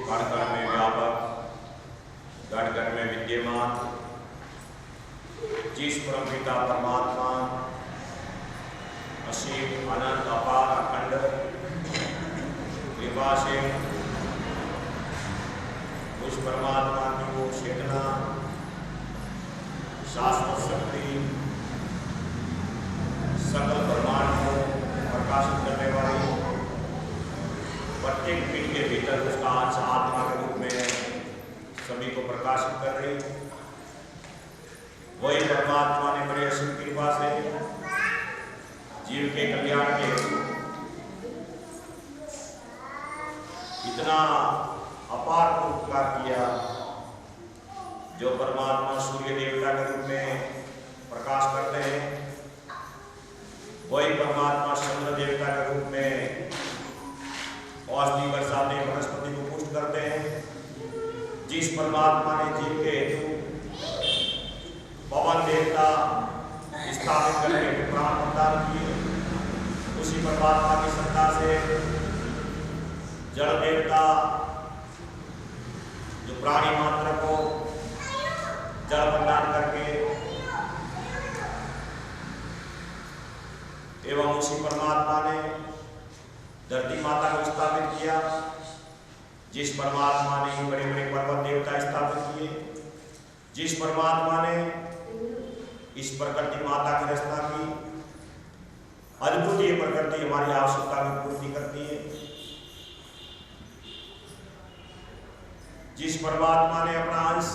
कण कण में व्यापक, घट घट में विद्यमान जिस परम पिता परमात्मा असीम अनंत अपार अखंड कृपा से उस परमात्मा की वो चेतना शाश्वत शक्ति सकल ब्रह्मांड को प्रकाशित करने वाली प्रत्येक पिंड के भीतर उसका अंश आत्मा के रूप में सभी को प्रकाशित कर रही, वही परमात्मा ने बड़ी असीम कृपा से जीव के कल्याण के इतना अपार उपकार किया, जो परमात्मा सूर्य देवता के रूप में प्रकाश करते हैं, वही परमात्मा चंद्र देवता के रूप में औषधि बरसाते वनस्पति को पुष्ट करते हैं। जिस परमात्मा ने जीव के हेतु पवन देवता स्थापित करने के प्राण प्रदान किए, उसी परमात्मा की सत्ता से जल देवता जो प्राणी मात्र को जल प्रदान करके एवं उसी परमात्मा ने धरती माता को स्थापित किया। जिस परमात्मा ने बड़े बड़े पर्वत देवता स्थापित किए, जिस परमात्मा ने इस प्रकृति माता की रचना की, अद्भुत ये प्रकृति हमारी आवश्यकता की पूर्ति करती है। जिस परमात्मा ने अपना अंश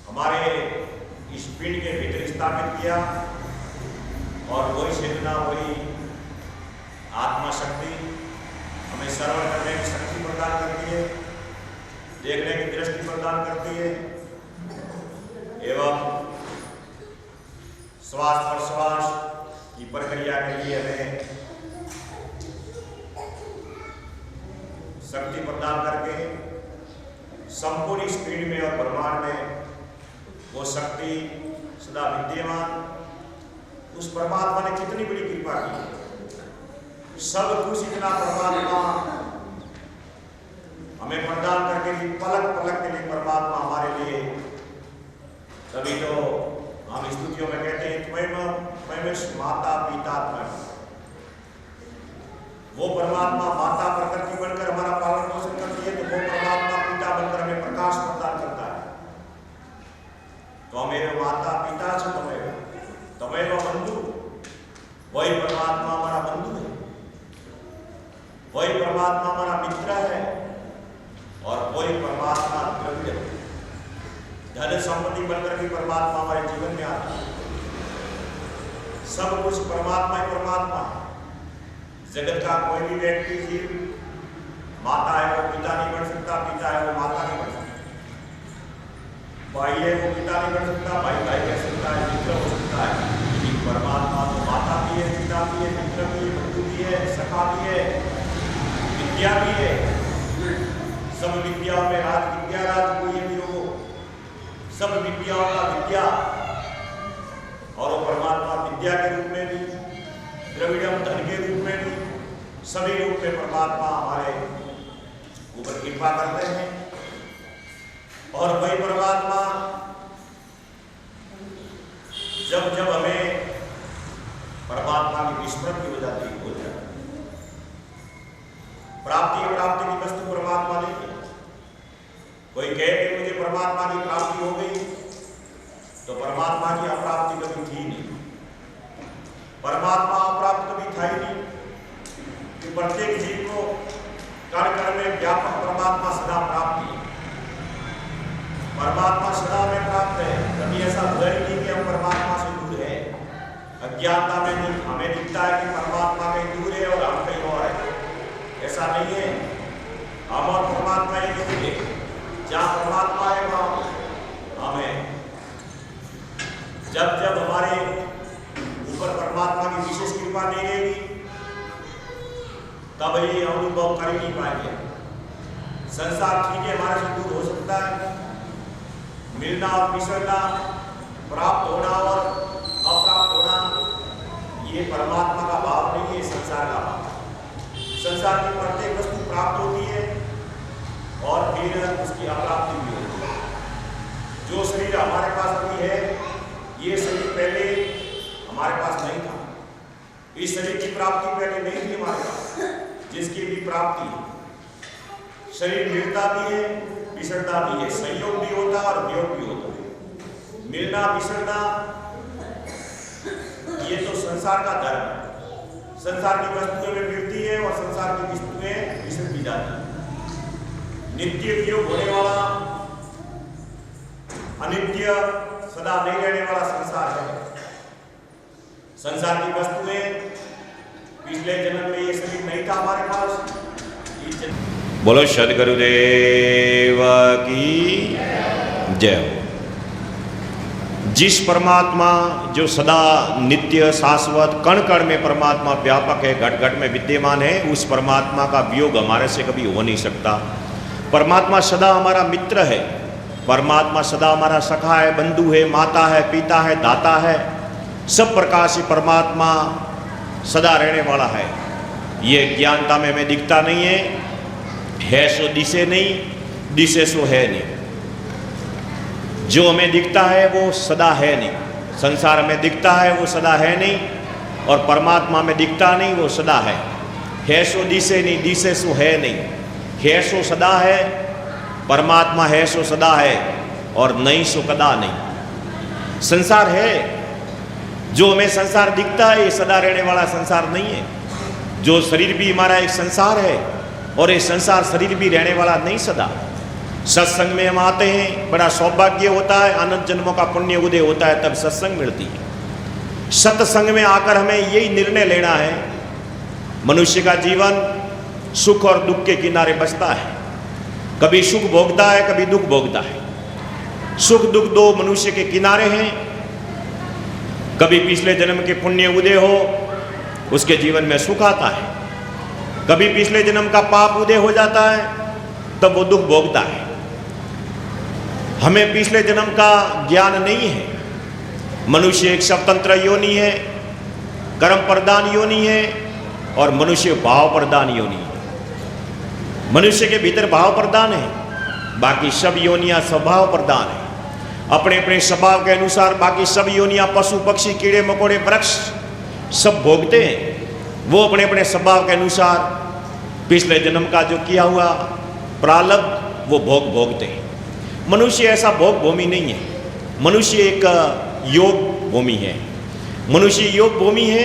हमारे इस पिंड के भीतर स्थापित किया, और वही चेतना वही आत्मा शक्ति हमें श्रवण करने की शक्ति प्रदान करती है, देखने की दृष्टि प्रदान करती है, एवं श्वास प्रश्वास की प्रक्रिया के लिए हमें शक्ति प्रदान करके संपूर्ण इस पिंड में और ब्रह्मांड में वो शक्ति सदा विद्यमान। उस परमात्मा ने कितनी बड़ी कृपा की, सब कुछ इतना परमात्मा हमें प्रदान करके पलक पलक के लिए परमात्मा हमारे लिए, तभी तो हम स्तुतियों में कहते हैं त्वमेव माता पिता त्वमेव। वो परमात्मा माता प्रकृति बनकर हमारा पालन पोषण करती है, तो वो परमात्मा पिता बनकर हमें प्रकाश प्रदान करता है। त्वमेव माता पिता च त्वमेव बंधु, वही परमात्मा हमारा बंधु है, वही परमात्मा हमारा मित्र है, और वही परमात्मा द्रव्य धन संपत्ति बनकर भी परमात्मा हमारे जीवन में आता है। सब कुछ परमात्मा ही परमात्मा है। जगत का कोई भी व्यक्ति जीव माता है वो पिता नहीं बन सकता, पिता है वो माता नहीं बन सकता, भाई है वो पिता नहीं बन सकता, भाई भाई कह सकता है, मित्र हो सकता है। लेकिन परमात्मा तो माता भी है, पिता भी है, मित्र भी है, बंधु भी है, सखा भी है, विद्या भी है। सब विद्याओं में राज विद्या राज कोई भी हो, सब विद्याओं का विद्या, और वो परमात्मा विद्या के रूप में भी, द्रविड़म धन के रूप में भी, सभी रूप में परमात्मा हमारे ऊपर कृपा करते हैं। और वही परमात्मा जब जब हमें परमात्मा की विस्मृति हो जाती है, प्राप्ति प्राप्ति की वस्तु परमात्मा नहीं है। कोई कहे कि मुझे परमात्मा की प्राप्ति हो गई, तो परमात्मा की अप्राप्ति कभी थी नहीं, परमात्मा अप्राप्त कभी था ही नहीं। कि प्रत्येक जीव को कण कण में व्यापक परमात्मा सदा प्राप्त है, परमात्मा सदा में प्राप्त है। कभी ऐसा हुआ ही नहीं कि हम परमात्मा से दूर है। अज्ञानता में नहीं, हमें दिखता है कि परमात्मा कहीं दूर है और हम कहीं और है, ऐसा नहीं है। हम और परमात्मा एक ही है, जहाँ परमात्मा है वहाँ हमें। जब जब हमारे ऊपर परमात्मा की विशेष कृपा नहीं रहेगी, तब ये अनुभव कर ही नहीं पाएंगे। संसार ठीक है हमारे से दूर हो सकता है, मिलना और बिछड़ना, प्राप्त होना और अप्राप्त होना, ये परमात्मा का भाव नहीं है, संसार का भाव। संसार की प्रत्येक वस्तु प्राप्त होती है इस शरीर की प्राप्ति पहले नहीं थी हमारे पास, जिसकी भी प्राप्ति है। शरीर मिलता भी है, बिछड़ता भी है, संयोग भी होता है और वियोग भी होता है। मिलना बिछड़ना ये तो संसार का धर्म है। संसार की वस्तुएं में मिलती है और संसार की वस्तुएं बिछड़ भी जाती है। नित्य वियोग होने वाला, अनित्य सदा नहीं रहने वाला संसार है। संसार की वस्तुएं, पिछले जन्म में ये शरीर नहीं था हमारे पास। बोलो सद्गुरुदेव की जय। जिस परमात्मा जो सदा नित्य शाश्वत कण कण में परमात्मा व्यापक है, घट घट में विद्यमान है, उस परमात्मा का वियोग हमारे से कभी हो नहीं सकता। परमात्मा सदा हमारा मित्र है, परमात्मा सदा हमारा सखा है, बंधु है, माता है, पिता है, दाता है। सब प्रकार से परमात्मा सदा रहने वाला है। ये ज्ञानता में हमें दिखता नहीं है सो दिसे नहीं, दिसे सो है नहीं। जो हमें दिखता है वो सदा है नहीं। संसार में दिखता है वो सदा है नहीं, और परमात्मा में दिखता नहीं वो सदा है सो दिसे नहीं, दिसे सो है नहीं। है सो सदा है, परमात्मा है सो सदा है, और नहीं सो कदा नहीं। संसार है, जो हमें संसार दिखता है ये सदा रहने वाला संसार नहीं है। जो शरीर भी हमारा एक संसार है, और ये संसार शरीर भी रहने वाला नहीं सदा। सत्संग में हम आते हैं, बड़ा सौभाग्य होता है, अनंत जन्मों का पुण्य उदय होता है, तब सत्संग मिलती है। सत्संग में आकर हमें यही निर्णय लेना है, मनुष्य का जीवन सुख और दुख के किनारे बसता है। कभी सुख भोगता है, कभी दुख भोगता है। सुख दुख दो मनुष्य के किनारे हैं। कभी पिछले जन्म के पुण्य उदय हो, उसके जीवन में सुख आता है। कभी पिछले जन्म का पाप उदय हो जाता है, तब वो दुख भोगता है। हमें पिछले जन्म का ज्ञान नहीं है। मनुष्य एक स्वतंत्र योनि है, कर्म प्रधान योनि है, और मनुष्य भाव प्रधान योनि है। मनुष्य के भीतर भाव प्रधान है, बाकी सब योनियां स्वभाव प्रधान है। अपने अपने स्वभाव के अनुसार बाकी सब योनियां, पशु पक्षी कीड़े मकोड़े वृक्ष सब भोगते हैं। वो अपने अपने स्वभाव के अनुसार पिछले जन्म का जो किया हुआ प्रारब्ध वो भोगते हैं। मनुष्य ऐसा भोग भूमि नहीं है। मनुष्य एक योग भूमि है। मनुष्य योग भूमि है,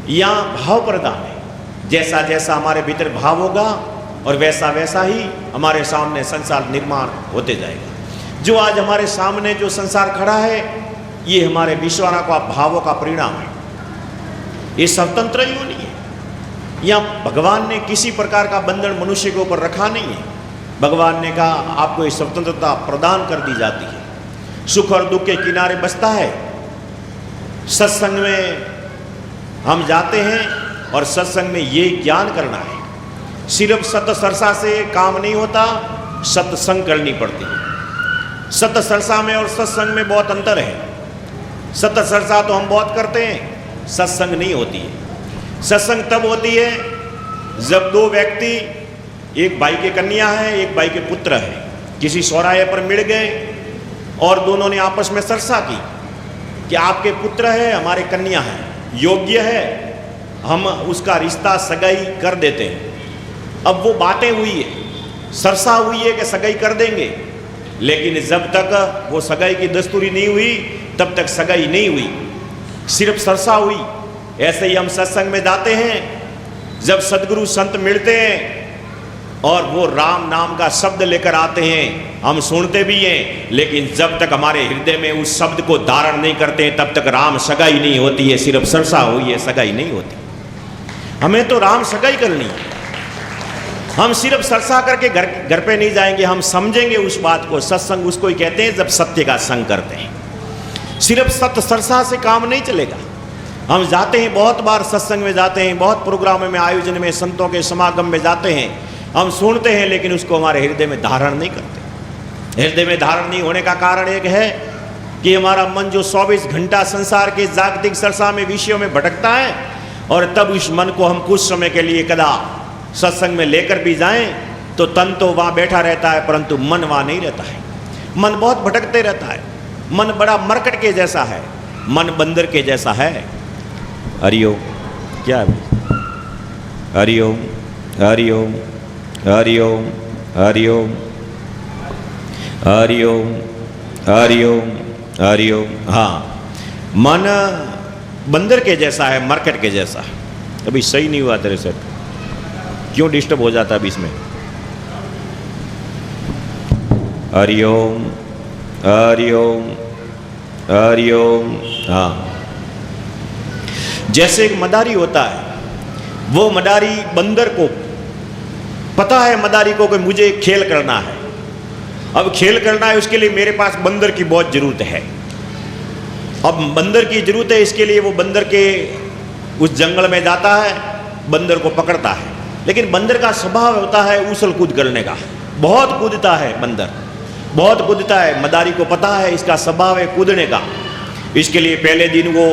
यहाँ भाव प्रधान है। जैसा जैसा हमारे भीतर भाव होगा और वैसा वैसा ही हमारे सामने संसार निर्माण होते जाएगा। जो आज हमारे सामने जो संसार खड़ा है, ये हमारे विश्वाना का भावों का परिणाम है। ये स्वतंत्र योनि है। यहाँ भगवान ने किसी प्रकार का बंधन मनुष्य के ऊपर रखा नहीं है। भगवान ने कहा आपको ये स्वतंत्रता प्रदान कर दी जाती है। सुख और दुख के किनारे बसता है। सत्संग में हम जाते हैं और सत्संग में ये ज्ञान करना है। सिर्फ सत्य सरसा से काम नहीं होता, सत्संग करनी पड़ती है। सत्य सरसा में और सत्संग में बहुत अंतर है। सत्य सरसा तो हम बहुत करते हैं, सत्संग नहीं होती है। सत्संग तब होती है जब दो व्यक्ति, एक भाई के कन्या है, एक भाई के पुत्र है, किसी चौराहे पर मिल गए और दोनों ने आपस में चर्चा की कि आपके पुत्र है, हमारे कन्या है, योग्य है, हम उसका रिश्ता सगाई कर देते हैं। अब वो बातें हुई है, चर्चा हुई है कि सगाई कर देंगे, लेकिन जब तक वो सगाई की दस्तूरी नहीं हुई तब तक सगाई नहीं हुई, सिर्फ चर्चा हुई। ऐसे ही हम सत्संग में जाते हैं, जब सदगुरु संत मिलते हैं और वो राम नाम का शब्द लेकर आते हैं, हम सुनते भी हैं, लेकिन जब तक हमारे हृदय में उस शब्द को धारण नहीं करते हैं तब तक राम सगाई नहीं होती है। सिर्फ चर्चा हुई है, सगाई नहीं होती। हमें तो राम सगाई करनी है। हम सिर्फ चर्चा करके घर पे नहीं जाएंगे, हम समझेंगे उस बात को। सत्संग उसको ही कहते हैं जब सत्य का संग करते हैं। सिर्फ सत्य चर्चा से काम नहीं चलेगा। हम जाते हैं, बहुत बार सत्संग में जाते हैं, बहुत प्रोग्रामों में, आयोजन में, संतों के समागम में जाते हैं, हम सुनते हैं, लेकिन उसको हमारे हृदय में धारण नहीं करते। हृदय में धारण नहीं होने का कारण एक है कि हमारा मन जो 24 घंटा संसार के जागतिक चर्चा में, विषयों में भटकता है, और तब उस मन को हम कुछ समय के लिए कदा सत्संग में लेकर भी जाएं तो तन तो वहाँ बैठा रहता है, परंतु मन वहाँ नहीं रहता है। मन बहुत भटकते रहता है। मन बड़ा मरकट के जैसा है, मन बंदर के जैसा है। हरिओम। क्या है भाई? हरिओम हरिओम हरिओम हरिओम हरिओम हरिओम हरिओम। हाँ, मन बंदर के जैसा है, मरकट के जैसा। अभी सही नहीं हुआ तेरे से, क्यों डिस्टर्ब हो जाता है बीच में? हरिओम हरिओम हरिओम। हाँ, जैसे एक मदारी होता है, वो मदारी बंदर को पता है, मदारी को कि मुझे खेल करना है, अब खेल करना है, उसके लिए मेरे पास बंदर की बहुत जरूरत है। अब बंदर की जरूरत है, इसके लिए वो बंदर के उस जंगल में जाता है, बंदर को पकड़ता है। लेकिन बंदर का स्वभाव होता है उछल कूद करने का, बहुत कूदता है बंदर, बहुत कूदता है। मदारी को पता है इसका स्वभाव है कूदने का। इसके लिए पहले दिन वो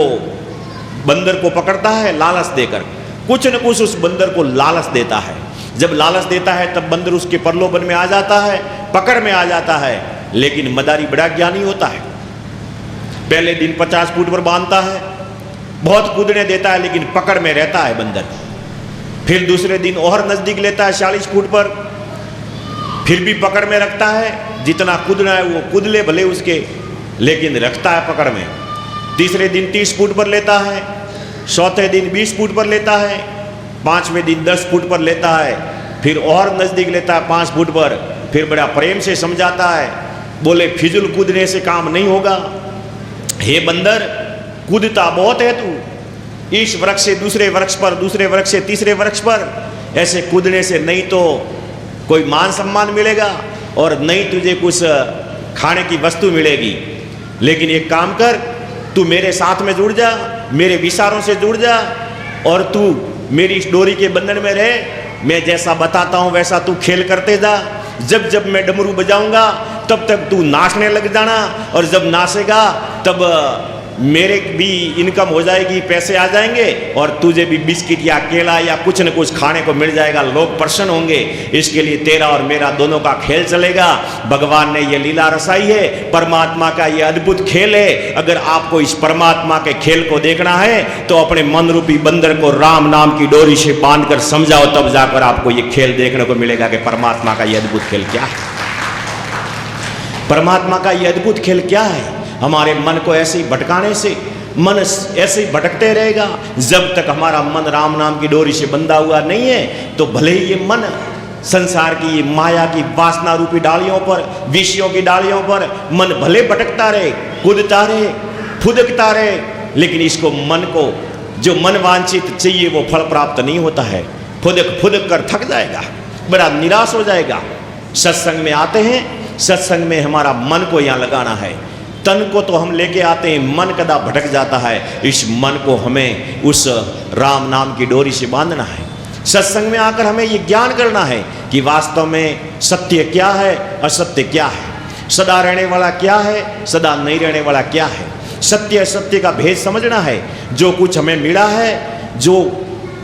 बंदर को पकड़ता है लालच देकर, कुछ न कुछ उस बंदर को लालच देता है। जब लालच देता है तब बंदर उसके प्रलोभन में आ जाता है, पकड़ में आ जाता है। लेकिन मदारी बड़ा ज्ञानी होता है, पहले दिन 50 फुट पर बांधता है, बहुत कूदने देता है, लेकिन पकड़ में रहता है बंदर। फिर दूसरे दिन और नजदीक लेता है 40 फुट पर, फिर भी पकड़ में रखता है, जितना कूदना है वो कूद ले भले उसके, लेकिन रखता है पकड़ में। तीसरे दिन 30 फुट पर लेता है, चौथे दिन 20 फुट पर लेता है, पांचवें दिन 10 फुट पर लेता है, फिर और नजदीक लेता है 5 फुट पर। फिर बड़ा प्रेम से समझाता है, बोले फिजुल कूदने से काम नहीं होगा, हे बंदर कूदता बहुत है तू, इस वृक्ष से दूसरे वृक्ष पर, दूसरे वृक्ष से तीसरे वृक्ष पर, ऐसे कूदने से नहीं तो कोई मान सम्मान मिलेगा और नहीं तुझे कुछ खाने की वस्तु मिलेगी। लेकिन एक काम कर, तू मेरे साथ में जुड़ जा, मेरे विचारों से जुड़ जा, और तू मेरी इस डोरी के बंधन में रहे। मैं जैसा बताता हूँ वैसा तू खेल करते जा। जब जब मैं डमरू बजाऊंगा तब तक तू नाचने लग जाना, और जब नाचेगा तब मेरे भी इनकम हो जाएगी, पैसे आ जाएंगे, और तुझे भी बिस्किट या केला या कुछ न कुछ खाने को मिल जाएगा, लोग प्रसन्न होंगे। इसके लिए तेरा और मेरा दोनों का खेल चलेगा। भगवान ने ये लीला रचाई है, परमात्मा का ये अद्भुत खेल है। अगर आपको इस परमात्मा के खेल को देखना है तो अपने मन रूपी बंदर को राम नाम की डोरी से बांधकर समझाओ, तब जाकर आपको ये खेल देखने को मिलेगा कि परमात्मा का ये अद्भुत खेल क्या है। परमात्मा का ये अद्भुत खेल क्या है? हमारे मन को ऐसे ही भटकाने से, मन ऐसे ही भटकते रहेगा जब तक हमारा मन राम नाम की डोरी से बंधा हुआ नहीं है। तो भले ही ये मन संसार की ये माया की वासना रूपी डालियों पर, विषयों की डालियों पर मन भले भटकता रहे, कूदता रहे, फुदकता रहे, लेकिन इसको मन को जो मन वांछित चाहिए वो फल प्राप्त नहीं होता है। फुदक फुदक कर थक जाएगा, बड़ा निराश हो जाएगा। सत्संग में आते हैं, सत्संग में हमारा मन को यहाँ लगाना है। तन को तो हम लेके आते हैं, मन कदा भटक जाता है। इस मन को हमें उस राम नाम की डोरी से बांधना है। सत्संग में आकर हमें ये ज्ञान करना है कि वास्तव में सत्य क्या है, असत्य क्या है, सदा रहने वाला क्या है, सदा नहीं रहने वाला क्या है। सत्य असत्य का भेद समझना है। जो कुछ हमें मिला है, जो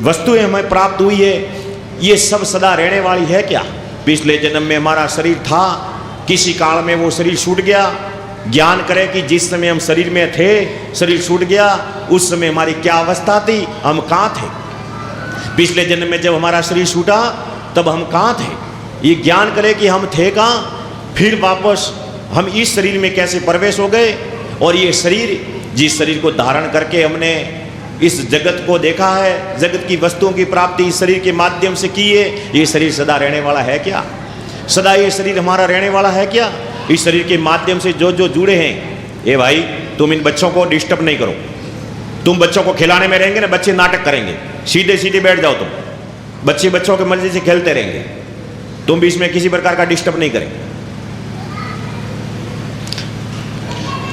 वस्तुएं हमें प्राप्त हुई है, ये सब सदा रहने वाली है क्या? पिछले जन्म में हमारा शरीर था, किसी काल में वो शरीर छूट गया। ज्ञान करें कि जिस समय हम शरीर में थे, शरीर छूट गया, उस समय हमारी क्या अवस्था थी, हम कहाँ थे? पिछले जन्म में जब हमारा शरीर छूटा तब हम कहाँ थे? ये ज्ञान करें कि हम थे कहाँ, फिर वापस हम इस शरीर में कैसे प्रवेश हो गए। और ये शरीर, जिस शरीर को धारण करके हमने इस जगत को देखा है, जगत की वस्तुओं की प्राप्ति इस शरीर के माध्यम से की है, ये शरीर सदा रहने वाला है क्या? सदा ये शरीर हमारा रहने वाला है क्या? इस शरीर के माध्यम से जो जो जुड़े हैं, ए भाई तुम इन बच्चों को डिस्टर्ब नहीं करो। तुम बच्चों को खिलाने में रहेंगे ना, बच्चे नाटक करेंगे, सीधे सीधे बैठ जाओ तुम। बच्चे बच्चों के मर्जी से खेलते रहेंगे, तुम भी इसमें किसी प्रकार का डिस्टर्ब नहीं करेंगे।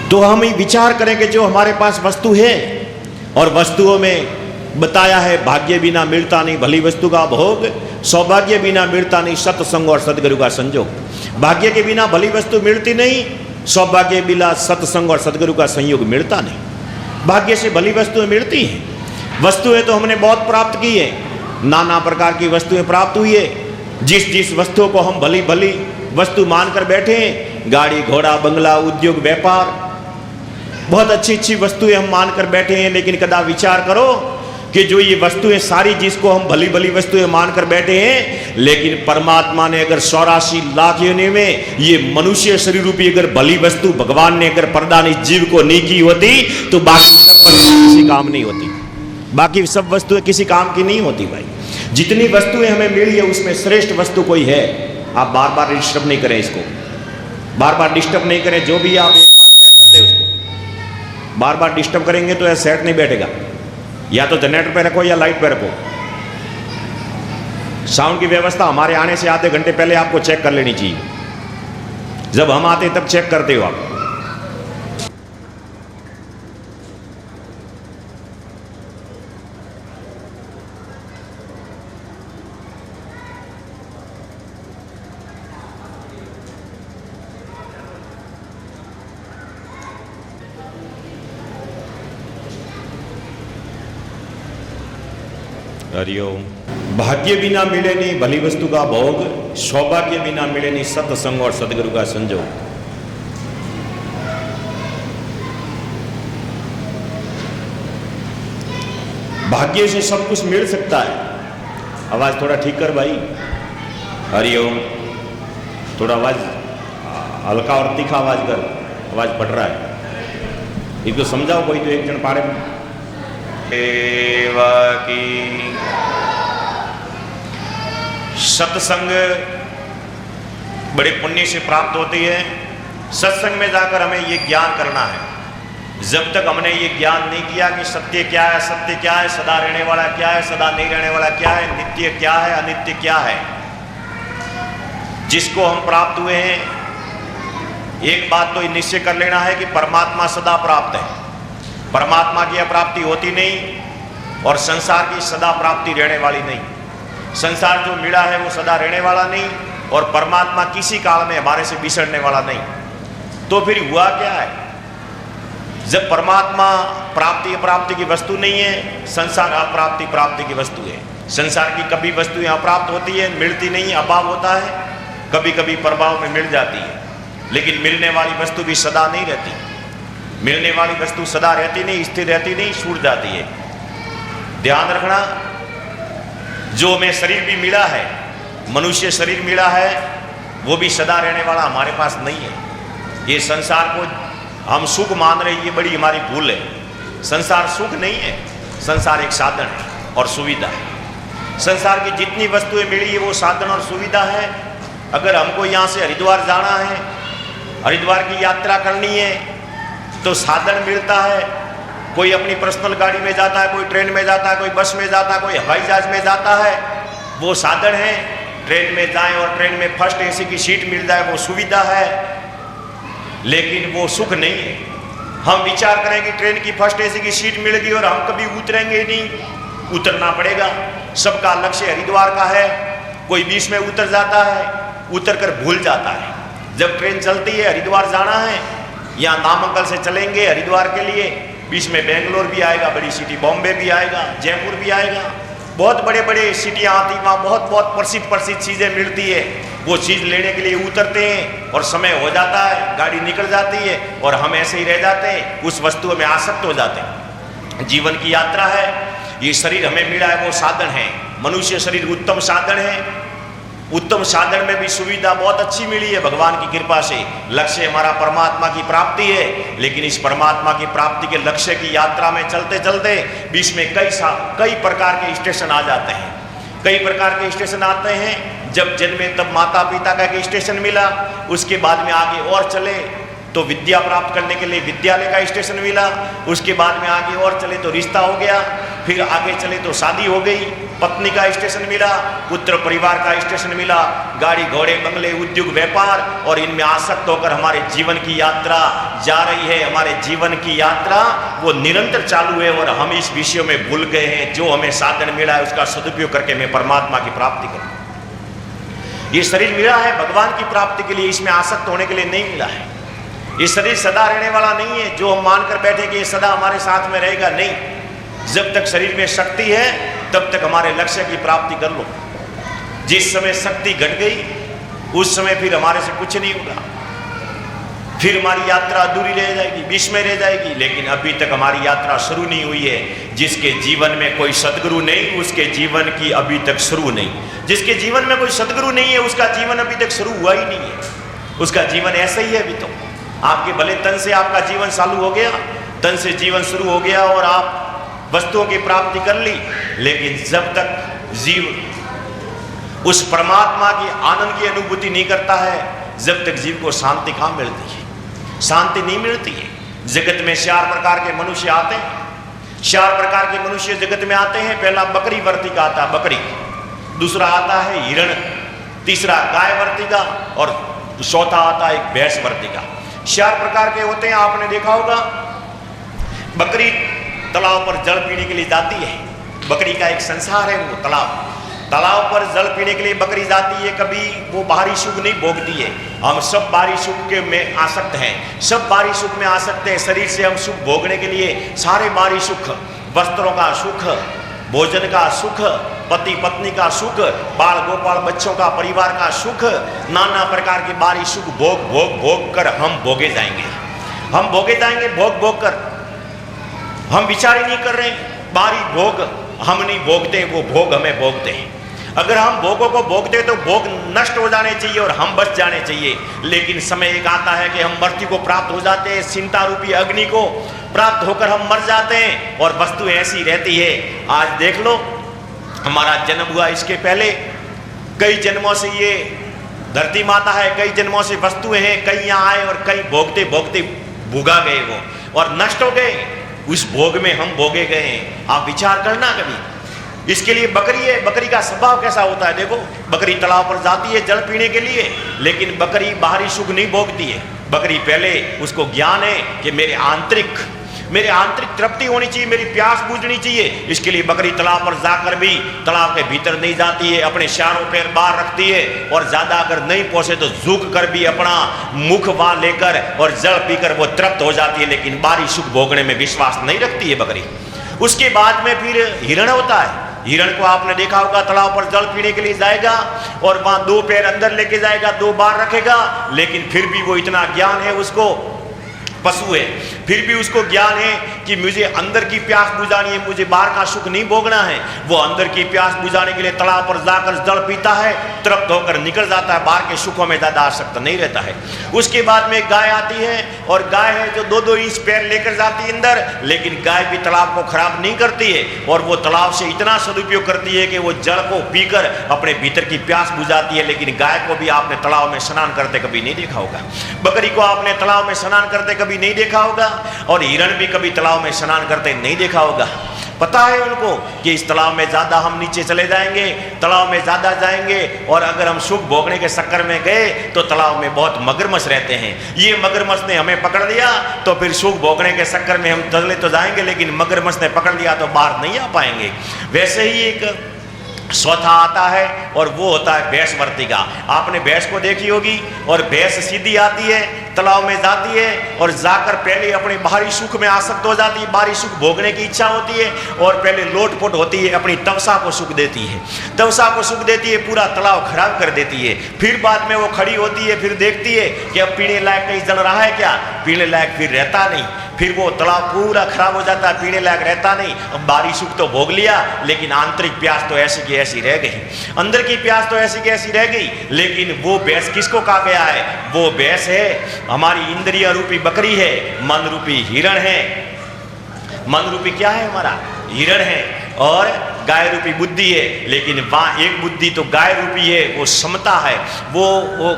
तो हम ही विचार करें कि जो हमारे पास वस्तु है, और वस्तुओं में बताया है भाग्य बिना मिलता नहीं भली वस्तु का भोग, सौभाग्य बिना मिलता नहीं सत्संग और सदगुरु का संयोग। भाग्य के बिना भली वस्तु मिलती नहीं, सौभाग्य बिना सत्संग और सदगुरु का संयोग मिलता नहीं। भाग्य से भली वस्तुएं मिलती हैं। वस्तुएं तो हमने बहुत प्राप्त की है, नाना प्रकार की वस्तुएं प्राप्त हुई है। जिस जिस वस्तुओं को हम भली भली वस्तु मानकर बैठे हैं, गाड़ी घोड़ा बंगला उद्योग व्यापार, बहुत अच्छी अच्छी वस्तुएं हम मानकर बैठे हैं। लेकिन कदा विचार करो कि जो ये वस्तुएं सारी जिसको हम भली भली वस्तुएं मानकर बैठे हैं, लेकिन परमात्मा ने अगर 84 लाख योनि में ये मनुष्य शरीर रूपी अगर भली वस्तु भगवान ने अगर प्रदान इस जीव को नहीं की होती तो बाकी सब वस्तुएं किसी काम नहीं होती। बाकी सब वस्तुएं किसी काम की नहीं होती भाई। जितनी वस्तुएं हमें मिली है उसमें श्रेष्ठ वस्तु कोई है। आप बार बार डिस्टर्ब नहीं करें इसको, बार बार डिस्टर्ब नहीं करें। जो भी आप एक बार सेट कर दे उसको, बार बार डिस्टर्ब करेंगे तो ऐसा सेट नहीं बैठेगा। या तो जनरेटर पे रखो या लाइट पे रखो। साउंड की व्यवस्था हमारे आने से आधे घंटे पहले आपको चेक कर लेनी चाहिए। जब हम आते तब चेक करते हो आप। हरिओम। भाग्य बिना मिले नहीं भली वस्तु का भोग, सौभाग्य बिना मिले नहीं सत्संग और सदगुरु का संजोग। भाग्य से सब कुछ मिल सकता है। आवाज थोड़ा ठीक कर भाई। हरिओम। थोड़ा आवाज हल्का और तीखा आवाज कर, आवाज फट रहा है। इसको समझाओ कोई तो एक जन पारे में। की सत्संग बड़े पुण्य से प्राप्त होती है। सत्संग में जाकर हमें ये ज्ञान करना है। जब तक हमने ये ज्ञान नहीं किया कि सत्य क्या है, सत्य क्या है, सदा रहने वाला क्या है, सदा नहीं रहने वाला क्या है, नित्य क्या है, अनित्य क्या है, जिसको हम प्राप्त हुए हैं, एक बात तो निश्चय कर लेना है कि परमात्मा सदा प्राप्त है। परमात्मा की अप्राप्ति होती नहीं और संसार की सदा प्राप्ति रहने वाली नहीं। संसार जो मिला है वो सदा रहने वाला नहीं और परमात्मा किसी काल में हमारे से बिछड़ने वाला नहीं। तो फिर हुआ क्या है? जब परमात्मा प्राप्ति अप्राप्ति की वस्तु नहीं है, संसार अप्राप्ति प्राप्ति की वस्तु है। संसार की कभी वस्तुएं अप्राप्त होती है, मिलती नहीं, अभाव होता है, कभी कभी प्रभाव में मिल जाती है, लेकिन मिलने वाली वस्तु भी सदा नहीं रहती। मिलने वाली वस्तु सदा रहती नहीं, स्थिर रहती नहीं, छूट जाती है। ध्यान रखना, जो हमें शरीर भी मिला है, मनुष्य शरीर मिला है, वो भी सदा रहने वाला हमारे पास नहीं है। ये संसार को हम सुख मान रहे, ये बड़ी हमारी भूल है। संसार सुख नहीं है, संसार एक साधन है और सुविधा है। संसार की जितनी वस्तुएं मिली है वो साधन और सुविधा है। अगर हमको यहाँ से हरिद्वार जाना है, हरिद्वार की यात्रा करनी है, तो साधन मिलता है। कोई अपनी पर्सनल गाड़ी में जाता है, कोई ट्रेन में जाता है, कोई बस में जाता है, कोई हवाई जहाज में जाता है, वो साधन है। ट्रेन में जाएं और ट्रेन में फर्स्ट एसी की सीट मिल जाए, वो सुविधा है, लेकिन वो सुख नहीं है। हम विचार करें कि ट्रेन की फर्स्ट एसी की सीट मिल गई और हम कभी उतरेंगे नहीं, उतरना पड़ेगा। सबका लक्ष्य हरिद्वार का है, कोई बीच में उतर जाता है, उतर कर भूल जाता है। जब ट्रेन चलती है, हरिद्वार जाना है, यहाँ नामांकल से चलेंगे हरिद्वार के लिए, बीच में बेंगलोर भी आएगा, बड़ी सिटी बॉम्बे भी आएगा, जयपुर भी आएगा, बहुत बड़े बड़े सिटियाँ आती, वहाँ बहुत बहुत प्रसिद्ध चीज़ें मिलती है। वो चीज़ लेने के लिए उतरते हैं और समय हो जाता है, गाड़ी निकल जाती है और हम ऐसे ही रह जाते हैं, उस वस्तु में आसक्त हो जाते हैं। जीवन की यात्रा है, ये शरीर हमें मिला है, वो साधन है। मनुष्य शरीर उत्तम साधन है। उत्तम साधन में भी सुविधा बहुत अच्छी मिली है भगवान की कृपा से। लक्ष्य हमारा परमात्मा की प्राप्ति है, लेकिन इस परमात्मा की प्राप्ति के लक्ष्य की यात्रा में चलते चलते बीच में कई प्रकार के स्टेशन आ जाते हैं। कई प्रकार के स्टेशन आते हैं। जब जन्मे तब माता पिता का एक स्टेशन मिला, उसके बाद में आगे और चले तो विद्या प्राप्त करने के लिए विद्यालय का स्टेशन मिला, उसके बाद में आगे और चले तो रिश्ता हो गया, फिर आगे चले तो शादी हो गई, पत्नी का स्टेशन मिला, पुत्र परिवार का स्टेशन मिला, गाड़ी घोड़े बंगले उद्योग व्यापार, और इनमें आसक्त होकर हमारे जीवन की यात्रा जा रही है। हमारे जीवन की यात्रा वो निरंतर चालू है और हम इस विषय में भूल गए हैं। जो हमें साधन मिला है उसका सदुपयोग करके मैं परमात्मा की प्राप्ति करूं। ये शरीर मिला है भगवान की प्राप्ति के लिए, इसमें आसक्त होने के लिए नहीं मिला है। ये शरीर सदा रहने वाला नहीं है। जो हम मानकर बैठे कि ये सदा हमारे साथ में रहेगा, नहीं। जब तक शरीर में शक्ति है तब तक हमारे लक्ष्य की प्राप्ति कर लो। जिस समय शक्ति घट गई उस समय फिर हमारे से कुछ नहीं होगा। फिर हमारी यात्रा अधूरी रह जाएगी, बीच में रह जाएगी। लेकिन अभी तक हमारी यात्रा शुरू नहीं हुई है। जिसके जीवन में कोई सदगुरु नहीं, उसके जीवन की अभी तक शुरू नहीं। जिसके जीवन में कोई सदगुरु नहीं है, उसका जीवन अभी तक शुरू हुआ ही नहीं है। उसका जीवन ऐसा ही है। अभी तो आपके भले तन से आपका जीवन चालू हो गया, तन से जीवन शुरू हो गया और आप वस्तुओं की प्राप्ति कर ली, लेकिन जब तक जीव उस परमात्मा की आनंद की अनुभूति नहीं करता है, जब तक जीव को शांति कहाँ मिलती है? शांति नहीं मिलती है। जगत में 4 प्रकार के मनुष्य आते हैं। 4 प्रकार के मनुष्य जगत में आते हैं। पहला बकरी वर्ती का आता है, बकरी। दूसरा आता है हिरण, तीसरा गाय वर्ती का, और चौथा आता है एक भैंस वर्ती का। 4 प्रकार के होते हैं। आपने देखा होगा, बकरी तालाब पर जल पीने के लिए जाती है। बकरी का एक संसार है वो तालाब पर जल पीने के लिए बकरी जाती है। कभी वो बाहरी सुख नहीं भोगती है। हम सब बाहरी सुख के में आसक्त हैं, सब बाहरी सुख में आसक्त हैं। शरीर से हम सुख भोगने के लिए सारे बाहरी सुख, वस्त्रों का सुख, भोजन का सुख, पति पत्नी का सुख, बाल गोपाल बच्चों का, परिवार का सुख, नाना प्रकार के बाहरी सुख भोग कर हम भोगे जाएंगे। हम भोगे जाएंगे भोग कर। हम विचार ही नहीं कर रहे हैं। बाहरी भोग हम नहीं भोगते, वो भोग हमें भोगते हैं। अगर हम भोगों को भोगते तो भोग नष्ट हो जाने चाहिए और हम बच जाने चाहिए। लेकिन समय एक आता है कि हम मृत्यु को प्राप्त हो जाते हैं, चिंता रूपी अग्नि को प्राप्त होकर हम मर जाते हैं और वस्तु ऐसी रहती है। आज देख लो, हमारा जन्म हुआ, इसके पहले कई जन्मों से ये धरती माता है, कई जन्मों से वस्तुएं हैं, कई यहाँ आए और कई भोगते भोगते भुगा गए वो और नष्ट हो गए। उस भोग में हम भोगे गए हैं। आप विचार करना कभी। इसके लिए बकरी है, बकरी का स्वभाव कैसा होता है? देखो, बकरी तालाब पर जाती है जल पीने के लिए, लेकिन बकरी बाहरी सुख नहीं भोगती है। बकरी पहले उसको ज्ञान है कि मेरे आंतरिक तृप्ति होनी चाहिए, मेरी प्यास बुझनी चाहिए। इसके लिए बकरी तालाब पर जाकर भी तालाब के भीतर नहीं जाती है, अपने चारों पैर बाहर रखती है और ज्यादा अगर नहीं पहुंचे तो झुक कर भी अपना मुख वहां लेकर और जल पीकर वो तृप्त हो जाती है। लेकिन बाहरी सुख भोगने में विश्वास नहीं रखती है बकरी। उसके बाद में फिर हिरण होता है। हिरण को आपने देखा होगा, तालाब पर जल पीने के लिए जाएगा और वहां 2 पैर अंदर लेके जाएगा, 2 बार रखेगा, लेकिन फिर भी वो इतना ज्ञान है उसको, पशु है, फिर भी उसको ज्ञान है कि मुझे अंदर की प्यास बुझानी है, मुझे बाहर का सुख नहीं भोगना है। वो अंदर की प्यास बुझाने के लिए तालाब पर जाकर जल पीता है, तृप्त होकर निकल जाता है, बाहर के सुखों में ज्यादा आसक्त नहीं रहता है। उसके बाद में गाय आती है और गाय है जो 2-2 इंच पैर लेकर जाती है अंदर, लेकिन गाय भी तालाब को खराब नहीं करती है और वो तालाब से इतना सदुपयोग करती है कि वो जल को पीकर अपने भीतर की प्यास बुझाती है। लेकिन गाय को भी आपने तालाब में स्नान करते कभी नहीं देखा होगा, बकरी को आपने तालाब में स्नान करते कभी नहीं देखा होगा और हिरण भी कभी तालाब में स्नान करते नहीं देखा होगा। पता है उनको कि इस तालाब में ज्यादा हम नीचे चले जाएंगे, तालाब में ज्यादा जाएंगे और अगर हम सुख भोगने के चक्कर में गए तो तालाब में बहुत मगरमच्छ रहते हैं। ये मगरमच्छ ने हमें पकड़ लिया तो फिर सुख भोगने के चक्कर में हम चले तो जाएंगे, लेकिन मगरमच्छ ने पकड़ लिया तो बाहर नहीं आ पाएंगे। वैसे ही एक चौथा आता है और वो होता है भैंस वर्ती का। आपने भैंस को देखी होगी और भैंस सीधी आती है, तालाब में जाती है और जाकर पहले अपने बाहरी सुख में आसक्त हो जाती है, बाहरी सुख भोगने की इच्छा होती है और पहले लोटपोट होती है, अपनी तमसा को सुख देती है, तमसा को सुख देती है, पूरा तालाब खराब कर देती है। फिर बाद में वो खड़ी होती है, फिर देखती है कि अब पीने लायक कहीं जल रहा है क्या, पीने लायक फिर रहता नहीं, फिर वो तालाब पूरा खराब हो जाता है, पीने लायक रहता नहीं। अब बाहरी सुख तो भोग लिया लेकिन आंतरिक प्यास तो ऐसी की ऐसी रह गई, अंदर की प्यास तो ऐसी की ऐसी रह गई। लेकिन वो भैंस किसको कहा गया है? वो भैंस है हमारी इंद्रिय रूपी बकरी है, मन रूपी हिरण है। मन रूपी क्या है? हमारा हिरण है और गाय रूपी बुद्धि है। लेकिन वहां एक बुद्धि तो गाय रूपी है, वो समता है, वो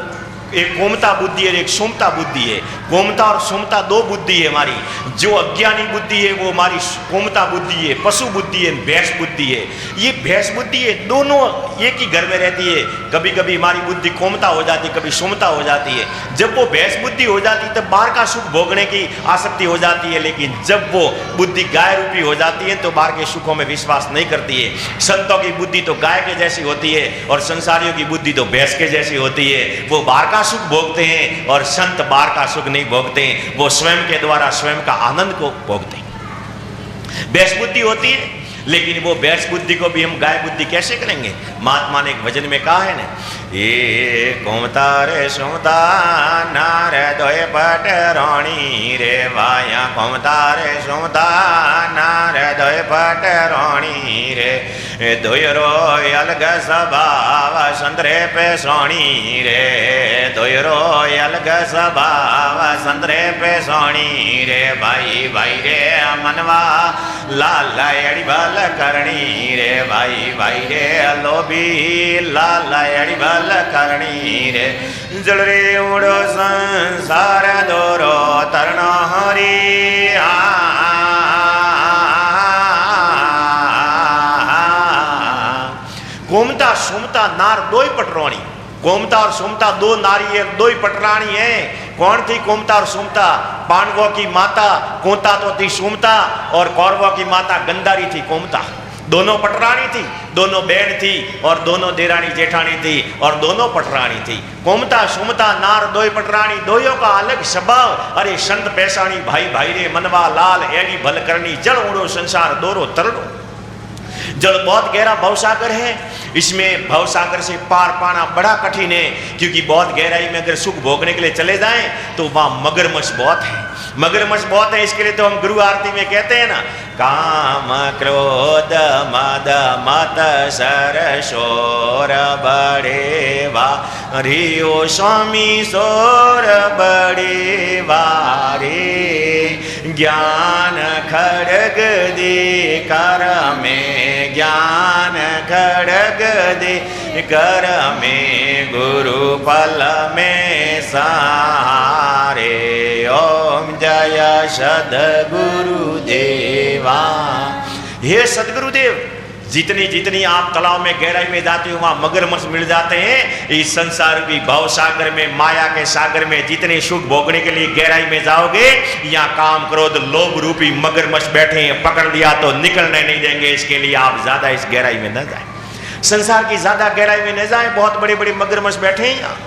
एक कोमता बुद्धि है, एक सोमता बुद्धि है। कोमता और सोमता 2 बुद्धि है हमारी। जो अज्ञानी बुद्धि है वो हमारी कोमता बुद्धि है, पशु बुद्धि है, भैंस बुद्धि है। ये भैंस बुद्धि है, दोनों एक ही घर में रहती है। कभी कभी हमारी बुद्धि कोमता हो जाती है, कभी सोमता हो जाती है। जब वो भैंस बुद्धि हो जाती है तब बाहर का सुख भोगने की आसक्ति हो जाती है, लेकिन जब वो बुद्धि गाय रूपी हो जाती है तो बाहर के सुखों में विश्वास नहीं करती है। संतों की बुद्धि तो गाय के जैसी होती है और संसारियों की बुद्धि तो भैंस के जैसी होती है। वो बाहर का सुख भोगते हैं और संत बाहर का सुख नहीं भोगते हैं, वो स्वयं के द्वारा स्वयं का आनंद को भोगते हैं। भैंस बुद्धि होती है लेकिन वो भैंस बुद्धि को भी हम गाय बुद्धि कैसे करेंगे? महात्मा ने एक भजन में कहा है ना, ये घूमता रे सुमता नार दोय पट रानी रे वाया, घूमता रे सुमता नार दोय पट रानी रे, दोयरो अलग स्वभाव संतरे पे सोनी रे, दोयरो अलग स्वभाव संतरे पे सोनी रे, भाई भाई रे मनवा लाल अड़ी बल करनी रे, भाई भाई रे लोभी लाल अड़ी बल करनी रे, जल रे उड़ो संसार दोरो तरणो हरी गोमता सुमता नार दो ही पटरानी, गोमता और सुमता दो नारी है, दो ही पटरानी है। कौन थी गोमता और सुमता? पांडवों की माता कोंता तो थी सुमता और कौरवों की माता गंधारी थी कोमता। दोनों पटरानी थी, दोनों बहन थी और दोनों देरानी जेठानी थी और दोनों पटरानी थी। कोमता सुमता नार दो ही पटरानी, दोयों का अलग स्वभाव। अरे संत पैसानी भाई भाई रे मनवा लाल एनी भल करनी, जल उड़ो संसार दोरो तरलो। जल बहुत गहरा भवसागर है, इसमें भवसागर से पार पाना बड़ा कठिन है, क्योंकि बहुत गहराई में अगर सुख भोगने के लिए चले जाएं तो वहां मगरमच्छ बहुत है, मगरमच्छ बहुत है। इसके लिए तो हम गुरु आरती में कहते हैं ना, काम क्रोध मद मत सर शोर बड़े वारियो स्वामी सोर बड़े वारे, ज्ञान खड़ग दे कर में, ज्ञान खड़ग दे कर में, गुरु पल में सहारे। ओम जय सद्गुरु देवा। हे सद्गुरुदेव, जितनी जितनी आप तालाब में गहराई में जाते हो वहां मगरमच्छ मिल जाते हैं। इस संसार की भव सागर में, माया के सागर में जितने सुख भोगने के लिए गहराई में जाओगे, यहाँ काम क्रोध लोभ रूपी मगरमच्छ बैठे हैं, पकड़ लिया तो निकलने नहीं देंगे। इसके लिए आप ज्यादा इस गहराई में न जाए, संसार की ज्यादा गहराई में न जाए। बहुत बड़े बड़े मगरमच्छ बैठे हैं यहाँ,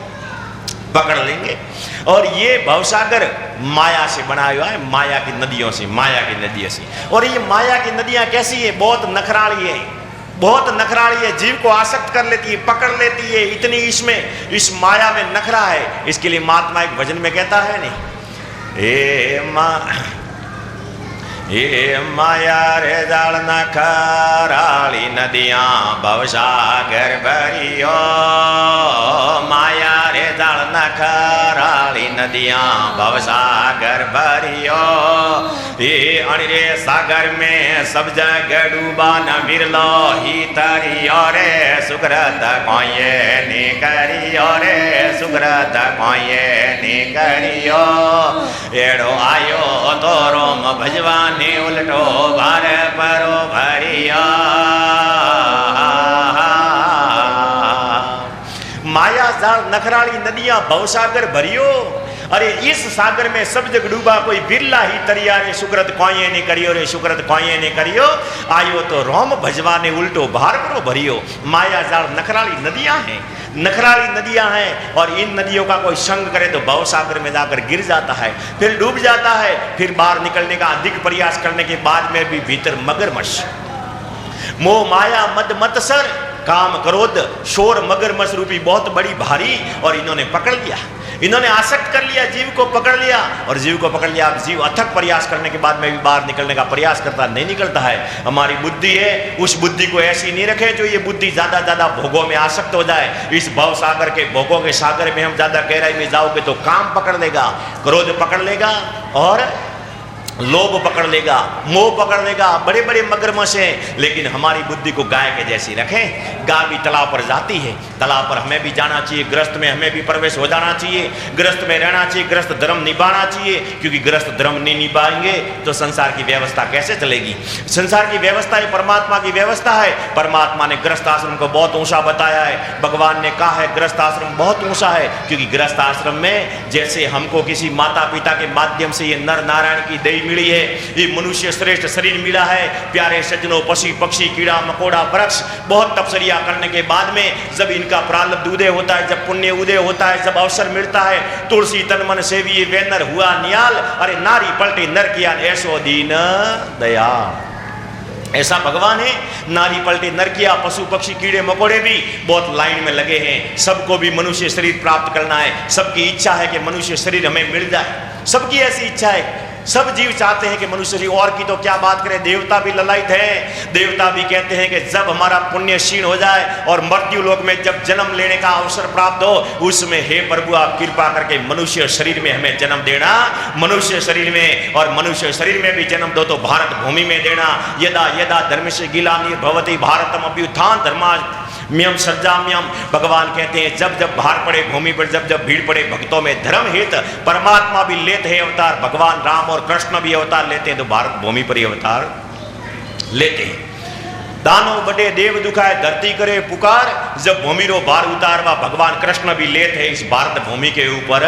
पकड़ लेंगे। और ये भवसागर माया से बना हुआ है, माया की नदियों से, माया की नदियों से। और ये माया की नदियां कैसी है? बहुत नखराली है, बहुत नखराली है, जीव को आसक्त कर लेती है, पकड़ लेती है। इतनी इसमें, इस माया में नखरा है। इसके लिए महात्मा एक भजन में कहता है नहीं, ये माया रे जाल नखराली नदियां भवसागर भरियो, माया रे जाल नखराली नदियां भवसागर भरियो। ये अणिरे सागर में सब जगह डूबा न मिरलो ही तरियो रे, सुकृत कोये नी करियो रे, सुकृत कोये नी करियो। एड़ो आयो तो रोम भजवान ने उलटो भार परो भरिया। माया जाल नखराली नदियां भवसागर भरियो। अरे इस सागर में सब जग डूबा कोई बिरला ही तरिया रे, सुकृत कोये ने करियो रे, सुकृत कोये ने करियो। आयो तो रोम भजवा ने उल्टो भार परो भरियो। माया जाल नखराली नदियां हैं, नखराली नदियां हैं। और इन नदियों का कोई संग करे तो भव सागर में जाकर गिर जाता है, फिर डूब जाता है। फिर बाहर निकलने का अधिक प्रयास करने के बाद में भी भीतर मगरमच्छ, मोह माया मद मत्सर, काम क्रोध शोर मगरमच्छ रूपी बहुत बड़ी भारी। और इन्होंने पकड़ लिया, इन्होंने आसक्त कर लिया, जीव को पकड़ लिया। और जीव को पकड़ लिया, जीव अथक प्रयास करने के बाद में भी बाहर निकलने का प्रयास करता नहीं निकलता है। हमारी बुद्धि है, उस बुद्धि को ऐसी नहीं रखे जो ये बुद्धि ज्यादा ज्यादा भोगों में आसक्त हो जाए। इस भव सागर के भोगों के सागर में हम ज्यादा गहराई में जाओगे तो काम पकड़ लेगा, क्रोध पकड़ लेगा और लोभ पकड़ लेगा, मोह पकड़ लेगा। बड़े बड़े मगरमच्छ हैं, लेकिन हमारी बुद्धि को गाय के जैसी रखें। गाय भी तालाब पर जाती है, तालाब पर हमें भी जाना चाहिए, गृहस्थ में हमें भी प्रवेश हो जाना चाहिए, गृहस्थ में रहना चाहिए, गृहस्थ धर्म निभाना चाहिए। क्योंकि गृहस्थ धर्म नहीं निभाएंगे तो संसार की व्यवस्था कैसे चलेगी? संसार की व्यवस्था ही परमात्मा की व्यवस्था है। परमात्मा ने गृहस्थ आश्रम को बहुत ऊंचा बताया है। भगवान ने कहा है गृहस्थ आश्रम बहुत ऊंचा है, क्योंकि गृहस्थ आश्रम में जैसे हमको किसी माता पिता के माध्यम से ये नर नारायण की देही मिली है, ये मनुष्य श्रेष्ठ शरीर मिला है, प्यारे सज्जनों पशु पक्षी कीड़ा मकोड़ा वृक्ष, बहुत तपस्या करने के बाद में जब इनका प्रारब्ध उदय होता है, जब पुण्य उदय होता है, जब अवसर मिलता है, तुलसी तन मन सेवी वेनर हुआ नियाल। अरे नारी पलटी नर किया ऐसो दीन दया। ऐसा भगवान है। नारी पलटे नर किया, पशु पक्षी कीड़े मकोड़े भी बहुत लाइन में लगे हैं। सबको भी मनुष्य शरीर प्राप्त करना है। सबकी इच्छा है कि मनुष्य शरीर हमें मिल जाए, सबकी ऐसी इच्छा है। सब जीव चाहते हैं कि मनुष्य शरीर, और की तो क्या बात करें, देवता भी ललायत हैं। देवता भी कहते हैं कि जब हमारा पुण्य क्षीण हो जाए और मृत्यु लोक में जब जन्म लेने का अवसर प्राप्त हो, उसमें हे प्रभु आप कृपा करके मनुष्य शरीर में हमें जन्म देना, मनुष्य शरीर में, और मनुष्य शरीर में भी जन्म दो तो भारत भूमि में देना। यदा यदा धर्म से गिलानिर्भवति भारतम अभ्युत्थान धर्मा म्यम सज्जाम्यम। भगवान कहते हैं जब जब भार पड़े भूमि पर, जब जब भीड़ पड़े भक्तों में, धर्म हित परमात्मा भी लेते हैं अवतार, भगवान राम और कृष्ण भी अवतार लेते हैं, तो भारत भूमि पर ही अवतार लेते हैं। दानो बटे देव दुखाए धरती करे पुकार, जब भूमि रो भार उतारवा भगवान कृष्ण भी लेते हैं इस भारत भूमि के ऊपर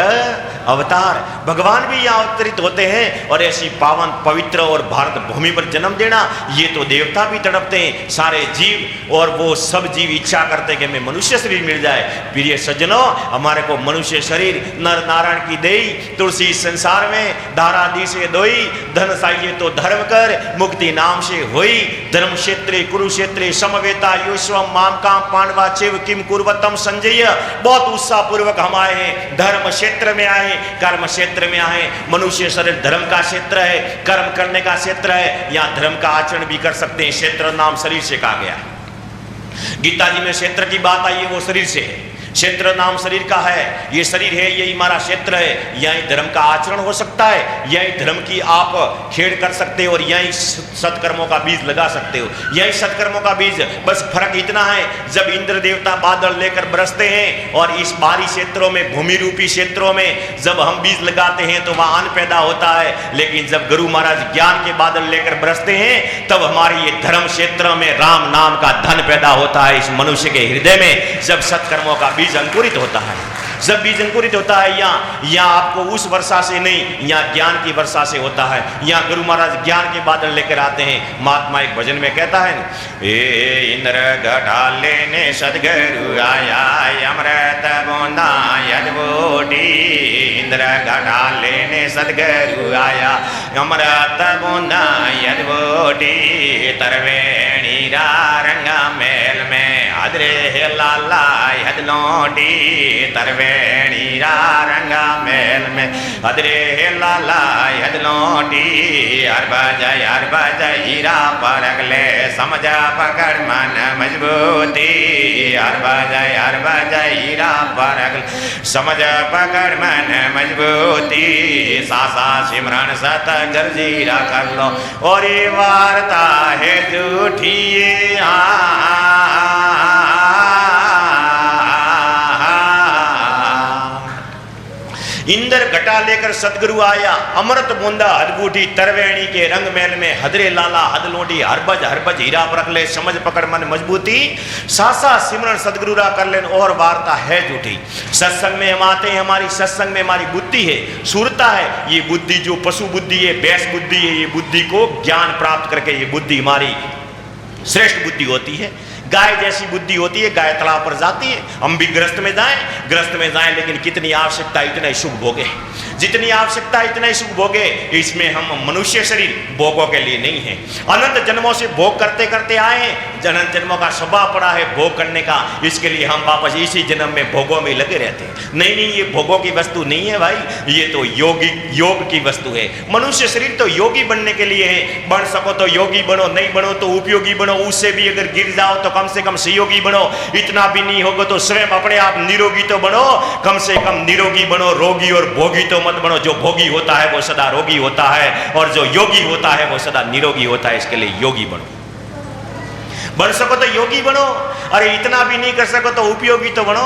अवतार। भगवान भी यहाँ अवतरित होते हैं और ऐसी पावन पवित्र और भारत भूमि पर जन्म देना, ये तो देवता भी तड़पते हैं, सारे जीव और वो सब जीव इच्छा करते हैं कि हमें मनुष्य शरीर मिल जाए। प्रिय सज्जनों, हमारे को मनुष्य शरीर नर नारायण की देई, तुलसी संसार में धारा दी से दोई, धन चाहिए तो धर्म कर मुक्ति नाम से होई, धर्म क्षेत्रे कुरुक्षेत्रे समवेता योश्वम माम काम पांडवा चेव किम कुर्वतम संजय। बहुत उत्साह पूर्वक हम आए हैं, धर्म क्षेत्र में आए, कर्म क्षेत्र में आए। मनुष्य शरीर धर्म का क्षेत्र है, कर्म करने का क्षेत्र है, यहाँ धर्म का आचरण भी कर सकते हैं। क्षेत्र नाम शरीर से कहा गया है। गीता जी में क्षेत्र की बात आई है, वो शरीर से है। क्षेत्र नाम शरीर का है, ये शरीर है, यही हमारा क्षेत्र है। यही धर्म का आचरण हो सकता है, यही धर्म की आप खेड़ कर सकते हो और यही सत्कर्मों का बीज लगा सकते हो, यही सत्कर्मों का बीज। बस फर्क इतना है, जब इंद्र देवता बादल लेकर बरसते हैं और इस बाहरी क्षेत्रों में, भूमि रूपी क्षेत्रों में जब हम बीज लगाते हैं तो वहां अन्न पैदा होता है, लेकिन जब गुरु महाराज ज्ञान के बादल लेकर बरसते हैं तब हमारे ये धर्म क्षेत्र में राम नाम का धन पैदा होता है। इस मनुष्य के हृदय में जब सत्कर्मों का बीज अंकुरित होता है, जब बीज अंकुरित होता है, यहाँ आपको उस वर्षा से नहीं, यहाँ ज्ञान की वर्षा से होता है। यहाँ गुरु महाराज ज्ञान के बादल लेकर आते हैं। महात्मा एक भजन में कहता है, ए इंद्र घटा लेने सदगुरु आया, अमृत बूंदा यदवोटी। इंद्र घटा लेने सदगुरु आया, अमृत बूंदा यदवोटी। तरवेणी रंगा मेल में अदरे लाला यदलोटी। तरवेणी रंगा मेल में अदरे लाला यदलोटी। हर बज हीरा परगले समझ पकड़ मन मजबूती। हर बज हीरा परगले समझ पकड़ मन मजबूती। सासा सिमरन सत जर्जीरा कर लो और ये वार्ता है झूठी। इंद्र घटा लेकर सतगुरु आया, अमृत बूंदा हदबूटी। तरवेणी के रंग मेल में हदरे लाला हदलोटी। हरबज हीरा परख ले समझ पकड़ मन मजबूती। सासा सिमरन सतगुरु रा कर लेन और वार्ता है झूठी। सत्संग में हम आते हैं, हमारी सत्संग में हमारी बुद्धि है, सुरता है। ये बुद्धि जो पशु बुद्धि है, बैस बुद्धि है, ये बुद्धि को ज्ञान प्राप्त करके ये बुद्धि हमारी श्रेष्ठ बुद्धि होती है। गाय जैसी बुद्धि होती है, गाय तालाब पर जाती है। हम भी ग्रस्त में जाएं, लेकिन कितनी आवश्यकता इतना ही सुख भोगे, जितनी आवश्यकता इतना ही सुख भोगे। इसमें हम मनुष्य शरीर भोगों के लिए नहीं है। अनंत जन्मों से भोग करते करते आए हैं, अनंत जन्मों का स्वभाव पड़ा है भोग करने का। इसके लिए हम वापस इसी जन्म में भोगों में लगे रहते हैं। नहीं, ये भोगों की वस्तु नहीं है भाई, ये तो योग की वस्तु है। मनुष्य शरीर तो योगी बनने के लिए है। बन सको तो योगी बनो, नहीं बनो तो उपयोगी बनो। उससे भी अगर गिर जाओ तो कम से कम सहयोगी बनो। इतना भी नहीं होगा तो स्वयं अपने आप निरोगी तो बनो, कम से कम निरोगी बनो। रोगी और भोगी तो मत बनो। जो भोगी होता है वो सदा रोगी होता है, और जो योगी होता है वो सदा निरोगी होता है। इसके लिए योगी बनो। बन सको तो योगी बनो, अरे इतना भी नहीं कर सको तो उपयोगी तो बनो,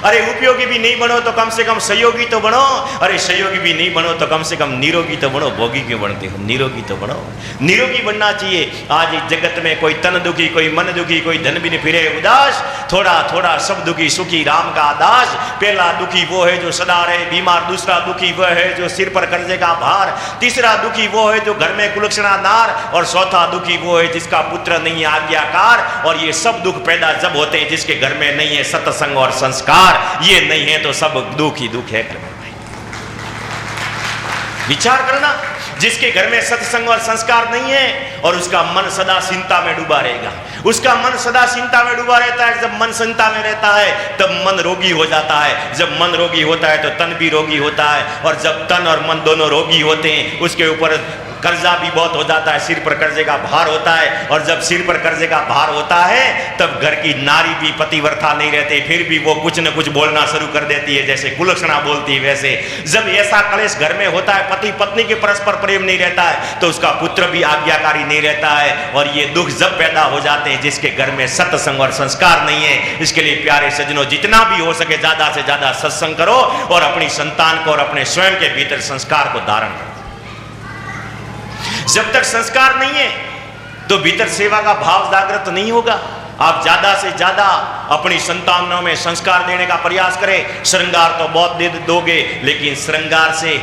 अरे उपयोगी भी नहीं बनो तो कम से कम सहयोगी तो बनो, अरे सहयोगी भी नहीं बनो तो कम से कम निरोगी तो बनो। भोगी क्यों बनते हो, निरोगी तो बनो। निरोगी बनना चाहिए। आज इस जगत में कोई तन दुखी, कोई मन दुखी, कोई धन बिन फिरे उदास। थोड़ा थोड़ा सब दुखी, सुखी राम का दास। पहला दुखी वो है जो सदा रहे बीमार, दूसरा दुखी वह है जो सिर पर कर्जे का भार, तीसरा दुखी वो है जो घर में कुलक्षणा नार, और चौथा दुखी वो है जिसका पुत्र नहीं आज्ञाकार। और ये सब दुख पैदा जब होते हैं जिसके घर में नहीं है सत्संग और संस्कार। ये नहीं है तो सब दुख ही दुख है। विचार करना, जिसके घर में सत्संग और संस्कार नहीं है और उसका मन सदा चिंता में डूबा रहेगा। उसका मन सदा चिंता में डूबा रहता है। जब मन चिंता में रहता है तब मन रोगी हो जाता है। जब मन रोगी होता है तो तन भी रोगी होता है, और जब तन और मन दोनों रोगी होते हैं उसके ऊपर कर्जा भी बहुत हो जाता है, सिर पर कर्जे का भार होता है। और जब सिर पर कर्जे का भार होता है तब घर की नारी भी पतिव्रता नहीं रहती, फिर भी वो कुछ न कुछ बोलना शुरू कर देती है, जैसे कुलक्षणा बोलती है वैसे। जब ऐसा क्लेश घर में होता है, पति पत्नी के परस्पर प्रेम नहीं रहता है, तो उसका पुत्र भी आज्ञाकारी नहीं रहता है। और ये दुख जब पैदा हो जाते हैं जिसके घर में सत्संग और संस्कार नहीं है। इसके लिए प्यारे सज्जनों, जितना भी हो सके ज्यादा से ज्यादा सत्संग करो और अपनी संतान को और अपने स्वयं के भीतर संस्कार को धारण करो। जब तक संस्कार नहीं है तो भीतर सेवा का भाव जागृत नहीं होगा। आप ज्यादा से ज्यादा अपनी संतानों में संस्कार देने का प्रयास करें। श्रृंगार तो बहुत दे दोगे, लेकिन श्रृंगार से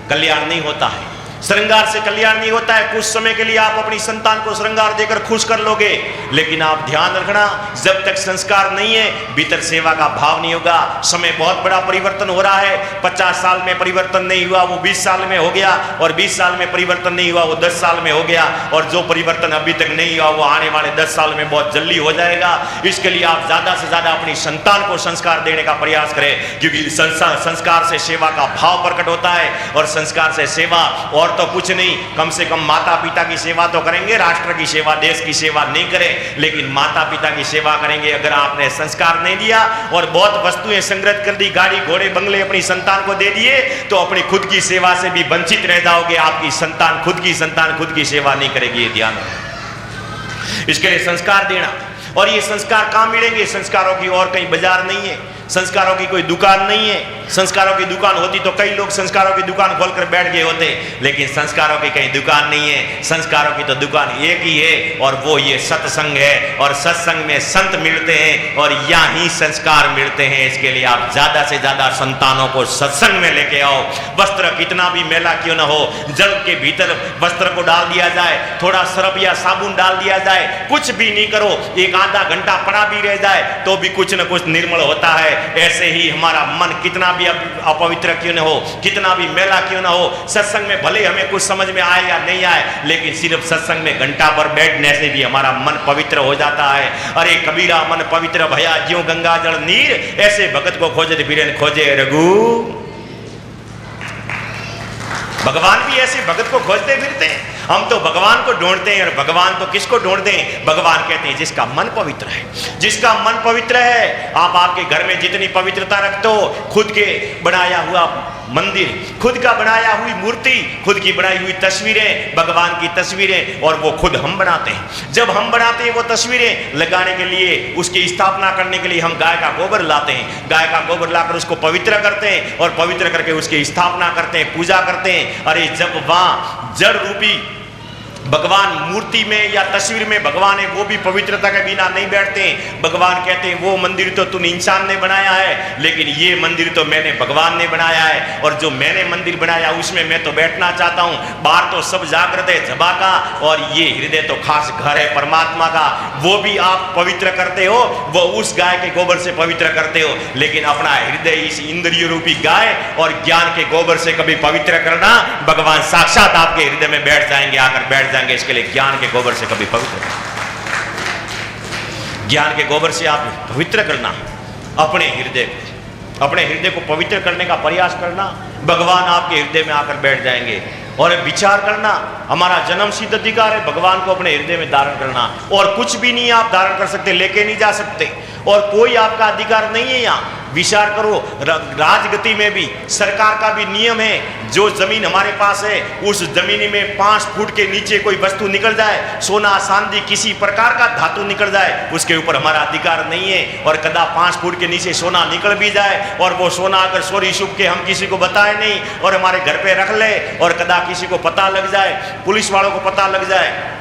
कल्याण नहीं होता है। श्रृंगार से कल्याण नहीं होता है। कुछ समय के लिए आप अपनी संतान को श्रृंगार देकर खुश कर लोगे, लेकिन आप ध्यान रखना, जब तक संस्कार नहीं है भीतर सेवा का भाव नहीं होगा। समय बहुत बड़ा परिवर्तन हो रहा है। 50 साल में परिवर्तन नहीं हुआ वो 20 साल में हो गया, और 20 साल में परिवर्तन नहीं हुआ वो 10 साल में हो गया, और जो परिवर्तन अभी तक नहीं हुआ वो आने वाले 10 साल में बहुत जल्दी हो जाएगा। इसके लिए आप ज्यादा से ज्यादा अपनी संतान को संस्कार देने का प्रयास करें, क्योंकि संस्कार से सेवा का भाव प्रकट होता है। और संस्कार से सेवा और तो कुछ नहीं, कम से कम माता पिता की सेवा तो करेंगे, राष्ट्र की सेवा, देश की सेवा नहीं करें, लेकिन माता पिता की सेवा करेंगे। अगर आपने संस्कार नहीं दिया और बहुत वस्तुएं संग्रहित कर दी, गाड़ी घोड़े बंगले अपनी संतान को दे दिए, तो अपनी खुद की सेवा से भी वंचित रह जाओगे। आपकी संतान खुद की सेवा नहीं करेगी, ये ध्यान रखो। इसके लिए संस्कार देना, और ये संस्कार कहाँ मिलेंगे? संस्कारों की और कहीं बाजार नहीं है, संस्कारों की कोई दुकान नहीं है। संस्कारों की दुकान होती तो कई लोग संस्कारों की दुकान खोलकर बैठ गए होते, लेकिन संस्कारों की कहीं दुकान नहीं है। संस्कारों की तो दुकान एक ही है, और वो ये सत्संग है। और सत्संग में संत मिलते हैं और यहाँ ही संस्कार मिलते हैं। इसके लिए आप ज्यादा से ज्यादा संतानों को सत्संग में लेके आओ। वस्त्र कितना भी मैला क्यों न हो, जल के भीतर वस्त्र को डाल दिया जाए, थोड़ा सरफ या साबुन डाल दिया जाए, कुछ भी नहीं करो, एक आधा घंटा पड़ा भी रह जाए तो भी कुछ न कुछ निर्मल होता है। ऐसे ही हमारा मन कितना भी अपवित्र क्यों न हो, कितना भी मैला क्यों न हो, सत्संग में भले हमें कुछ समझ में आए या नहीं आए, लेकिन सिर्फ सत्संग में घंटा पर बैठने से भी हमारा मन पवित्र हो जाता है। अरे कबीरा मन पवित्र भया ज्यों गंगा जल नीर, ऐसे भगत को खोजे फिरेन खोजे रघु। भगवान भी ऐसे भगत को खोजते फिरते हैं। हम तो भगवान को ढूंढते हैं, और भगवान तो किसको ढूंढते हैं? भगवान कहते हैं जिसका मन पवित्र है। जिसका मन पवित्र है, आप आपके घर में जितनी पवित्रता रखते हो, खुद के बनाया हुआ मंदिर, खुद का बनाया हुई मूर्ति, खुद की बनाई हुई तस्वीरें, भगवान की तस्वीरें, और वो खुद हम बनाते हैं। जब हम बनाते हैं वो तस्वीरें लगाने के लिए, उसकी स्थापना करने के लिए हम गाय का गोबर लाते हैं। गाय का गोबर लाकर उसको पवित्र करते हैं, और पवित्र करके उसकी स्थापना करते हैं, पूजा करते हैं। अरे जब वहां जड़ रूपी भगवान मूर्ति में या तस्वीर में भगवान है, वो भी पवित्रता के बिना नहीं बैठते। भगवान कहते हैं वो मंदिर तो तूने इंसान ने बनाया है, लेकिन ये मंदिर तो मैंने भगवान ने बनाया है, और जो मैंने मंदिर बनाया उसमें मैं तो बैठना चाहता हूँ। बाहर तो सब जागृत है झबा का, और ये हृदय तो खास घर है परमात्मा का, वो भी आप पवित्र करते हो, वो उस गाय के गोबर से पवित्र करते हो। लेकिन अपना हृदय इस इंद्रिय रूपी गाय और ज्ञान के गोबर से कभी पवित्र करना, भगवान साक्षात आपके हृदय में बैठ जाएंगे, आकर बैठ जाएंगे। इसके लिए ज्ञान के गोबर से कभी पवित्र, ज्ञान के गोबर से आप पवित्र करना अपने हृदय को पवित्र करने का प्रयास करना, भगवान आपके हृदय में आकर बैठ जाएंगे। और विचार करना, हमारा जन्म सिद्ध अधिकार है भगवान को अपने हृदय में धारण करना, और कुछ भी नहीं आप धारण कर सकते, लेके नहीं जा सकते, और कोई आपका अधिकार नहीं है। यहाँ विचार करो, राजगति में भी सरकार का भी नियम है, जो जमीन हमारे पास है उस जमीन में 5 फुट के नीचे कोई वस्तु निकल जाए, सोना चांदी किसी प्रकार का धातु निकल जाए, उसके ऊपर हमारा अधिकार नहीं है। और कदा 5 फुट के नीचे सोना निकल भी जाए, और वो सोना अगर चोरी छुप के हम किसी को बताए नहीं और हमारे घर पे रख ले, और कदा किसी को पता लग जाए, पुलिस वालों को पता लग जाए,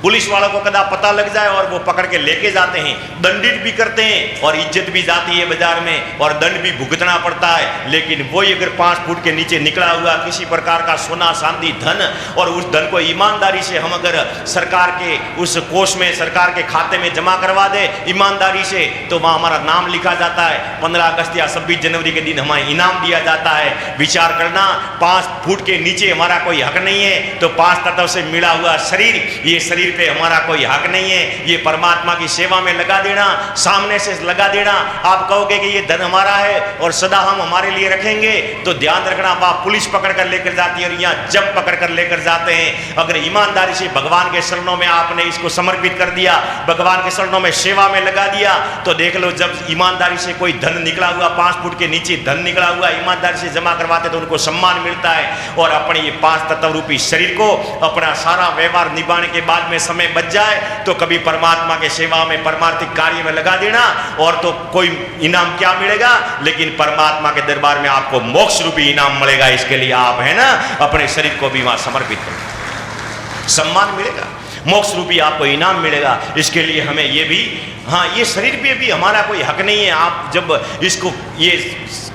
पुलिस वालों को कदा पता लग जाए और वो पकड़ के लेके जाते हैं, दंडित भी करते हैं और इज्जत भी जाती है बाजार में और दंड भी भुगतना पड़ता है। लेकिन वही अगर 5 फुट के नीचे निकला हुआ किसी प्रकार का सोना चांदी धन और उस धन को ईमानदारी से हम अगर सरकार के उस कोष में, सरकार के खाते में जमा करवा दे ईमानदारी से, तो वहाँ हमारा नाम लिखा जाता है। 15 अगस्त या 26 जनवरी के दिन हमें इनाम दिया जाता है। विचार करना, 5 फुट के नीचे हमारा कोई हक नहीं है, तो 5 तत्व से मिला हुआ शरीर, ये शरीर पे हमारा कोई हक नहीं है। ये परमात्मा की सेवा में लगा देना, सामने से लगा देना। आप कहोगे कि ये धन हमारा है और सदा हम हमारे लिए रखेंगे, तो ध्यान रखना वहाँ पुलिस पकड़ कर लेकर जाती है और यहाँ जब पकड़ कर लेकर जाते हैं। अगर ईमानदारी से भगवान के शरणों में आपने इसको समर्पित कर दिया, भगवान के शरणों में सेवा में लगा दिया, तो देख लो जब ईमानदारी से कोई धन निकला हुआ 5 फुट के नीचे धन निकला हुआ ईमानदारी से जमा करवाते तो उनको सम्मान मिलता है। और अपने ये 5 तत्व रूपी शरीर को अपना सारा व्यवहार निभाने के बाद में समय बच जाए तो कभी परमात्मा के सेवा में, परमार्थिक कार्य में लगा देना, और तो कोई इनाम क्या मिलेगा, लेकिन परमात्मा के दरबार में आपको मोक्ष रूपी इनाम मिलेगा। इसके लिए आप है ना अपने शरीर को भी वहां समर्पित करो, सम्मान मिलेगा, मोक्ष रूपी आपको इनाम मिलेगा। इसके लिए हमें ये भी, हाँ, ये शरीर पे भी हमारा कोई हक नहीं है। आप जब इसको ये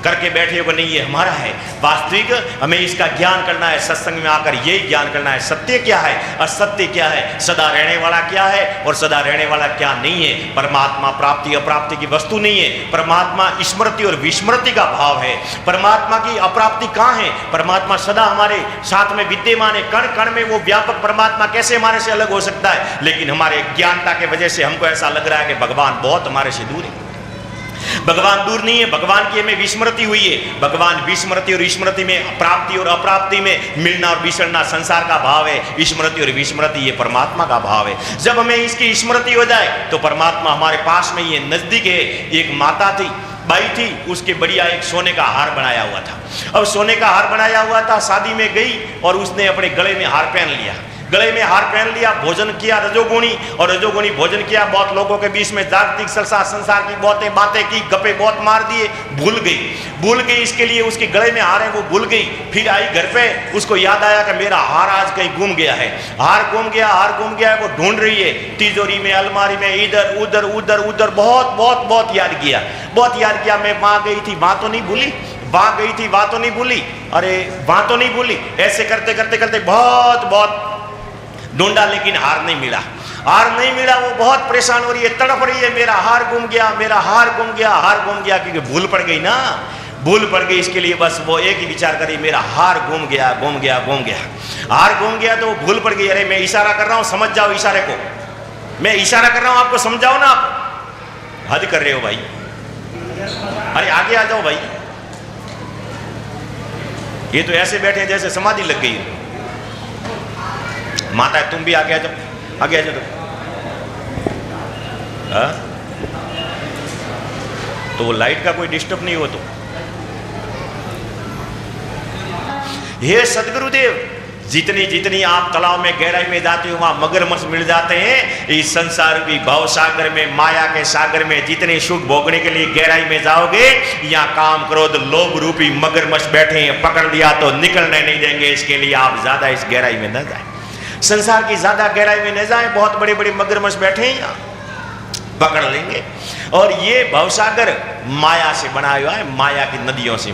करके बैठे हो नहीं ये हमारा है, वास्तविक हमें इसका ज्ञान करना है। सत्संग में आकर यही ज्ञान करना है, सत्य क्या है, असत्य क्या है, सदा रहने वाला क्या है और सदा रहने वाला क्या नहीं है। परमात्मा प्राप्ति अप्राप्ति की वस्तु नहीं है, परमात्मा स्मृति और विस्मृति का भाव है। परमात्मा की अप्राप्ति कहाँ है, परमात्मा सदा हमारे साथ में विद्यमान है, कण कण में वो व्यापक परमात्मा कैसे हमारे से अलग हो सकता है। लेकिन हमारे ज्ञानता के वजह से हमको ऐसा लग रहा है कि भगवान बहुत हमारे से दूर है। भगवान दूर नहीं है, भगवान की हमें विस्मृति हुई है। भगवान विस्मृति और स्मृति में, प्राप्ति और अप्राप्ति में मिलना और बिछड़ना संसार का भाव है। स्मृति और विस्मृति ये परमात्मा का भाव है। जब हमें इसकी स्मृति हो जाए तो परमात्मा हमारे पास में, ये नजदीक है। एक माता थी, बाई थी, उसके बढ़िया एक सोने का हार बनाया हुआ था। अब सोने का हार बनाया हुआ था, शादी में गई और उसने अपने गले में हार पहन लिया, गले में हार पहन लिया, भोजन किया रजोगुणी, और रजोगुणी भोजन किया, बहुत लोगों के बीच में जागतिक संसार की बहुतें बातें की, गप्पे बहुत मार दिए, भूल गई। इसके लिए उसके गले में हार है वो भूल गई। फिर आई घर पे, उसको याद आया कि मेरा हार आज कहीं गुम गया है, हार गुम गया है। वो ढूंढ रही है तिजोरी में, अलमारी में, इधर उधर, बहुत याद किया। मैं वहां गई थी, वहां तो नहीं भूली, वहां गई थी, वहां तो नहीं भूली, अरे वहां तो नहीं भूली। ऐसे करते बहुत ढूंढा, लेकिन हार नहीं मिला। वो बहुत परेशान हो रही है, तड़प रही है, मेरा हार गुम गया, क्योंकि भूल पड़ गई। इसके लिए बस वो एक ही विचार करी, मेरा हार गुम गया। हार गुम गया तो वो भूल पड़ गई। अरे मैं इशारा कर रहा हूं, समझ जाओ इशारे को, मैं इशारा कर रहा हूं, आपको समझाओ ना। आप हद कर रहे हो भाई, अरे आगे आ जाओ भाई। ये तो ऐसे बैठे जैसे समाधि लग गई। माता तुम भी आगे आ जाओ तो वो लाइट का कोई डिस्टर्ब नहीं हो तो। हे सदगुरुदेव, जितनी आप तालाब में गहराई में जाते हो वहां मगरमच्छ मिल जाते हैं। इस संसार की भव सागर में, माया के सागर में जितने सुख भोगने के लिए गहराई में जाओगे, यहाँ काम क्रोध लोभ रूपी मगरमच्छ बैठे हैं, पकड़ लिया तो निकलने नहीं देंगे। इसके लिए आप ज्यादा इस गहराई में न जाए, संसार की ज्यादा गहराई में न जाए। बहुत बड़े बड़े मगरमच्छ बैठे हैं यहाँ, पकड़ लेंगे। और ये भवसागर माया से बना हुआ है, माया की नदियों से।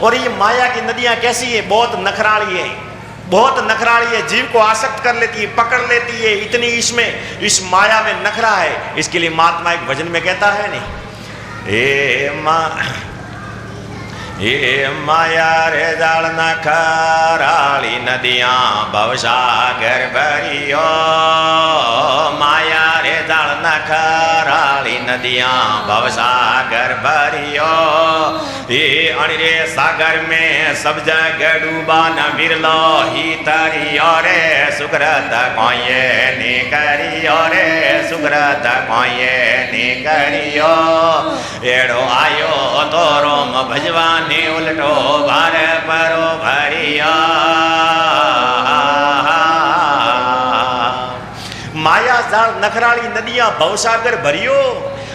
और ये माया की नदियां कैसी है, बहुत नखराली है, जीव को आसक्त कर लेती है, पकड़ लेती है। इतनी इसमें, इस माया में नखरा है। इसके लिए महात्मा एक भजन में कहता है नहीं, ये माया रे जाल नखराली नदियां भवसागर भरियो, माया रे जाल नखराली नदियां भवसागर भरियो। ये अणिरे सागर में सब जगह डूबा न विरलो ही तरियो रे, सुकृत कोये नी करियो रे, सुकृत कोये नी करियो। एड़ो आयो तो रोम भजवान उलटो भार परो भरिया। माया जाल नखराली नदियां भवसागर भरियो।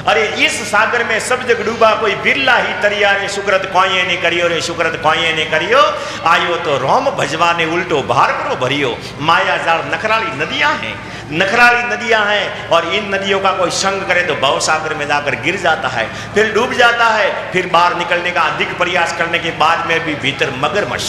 अरे इस सागर में सब जग डूबा, कोई बिरला ही तरिया रे, सुकृत कोये ने करियो रे, सुकृत कोये ने करियो, आयो तो रोम भजवा ने उल्टो भार करो भरियो। माया जाल नखराली नदियां हैं, नखराली नदियां हैं, और इन नदियों का कोई संग करे तो भव सागर में जाकर गिर जाता है, फिर डूब जाता है, फिर बाहर निकलने का अधिक प्रयास करने के बाद में भी भीतर मगरमच्छ,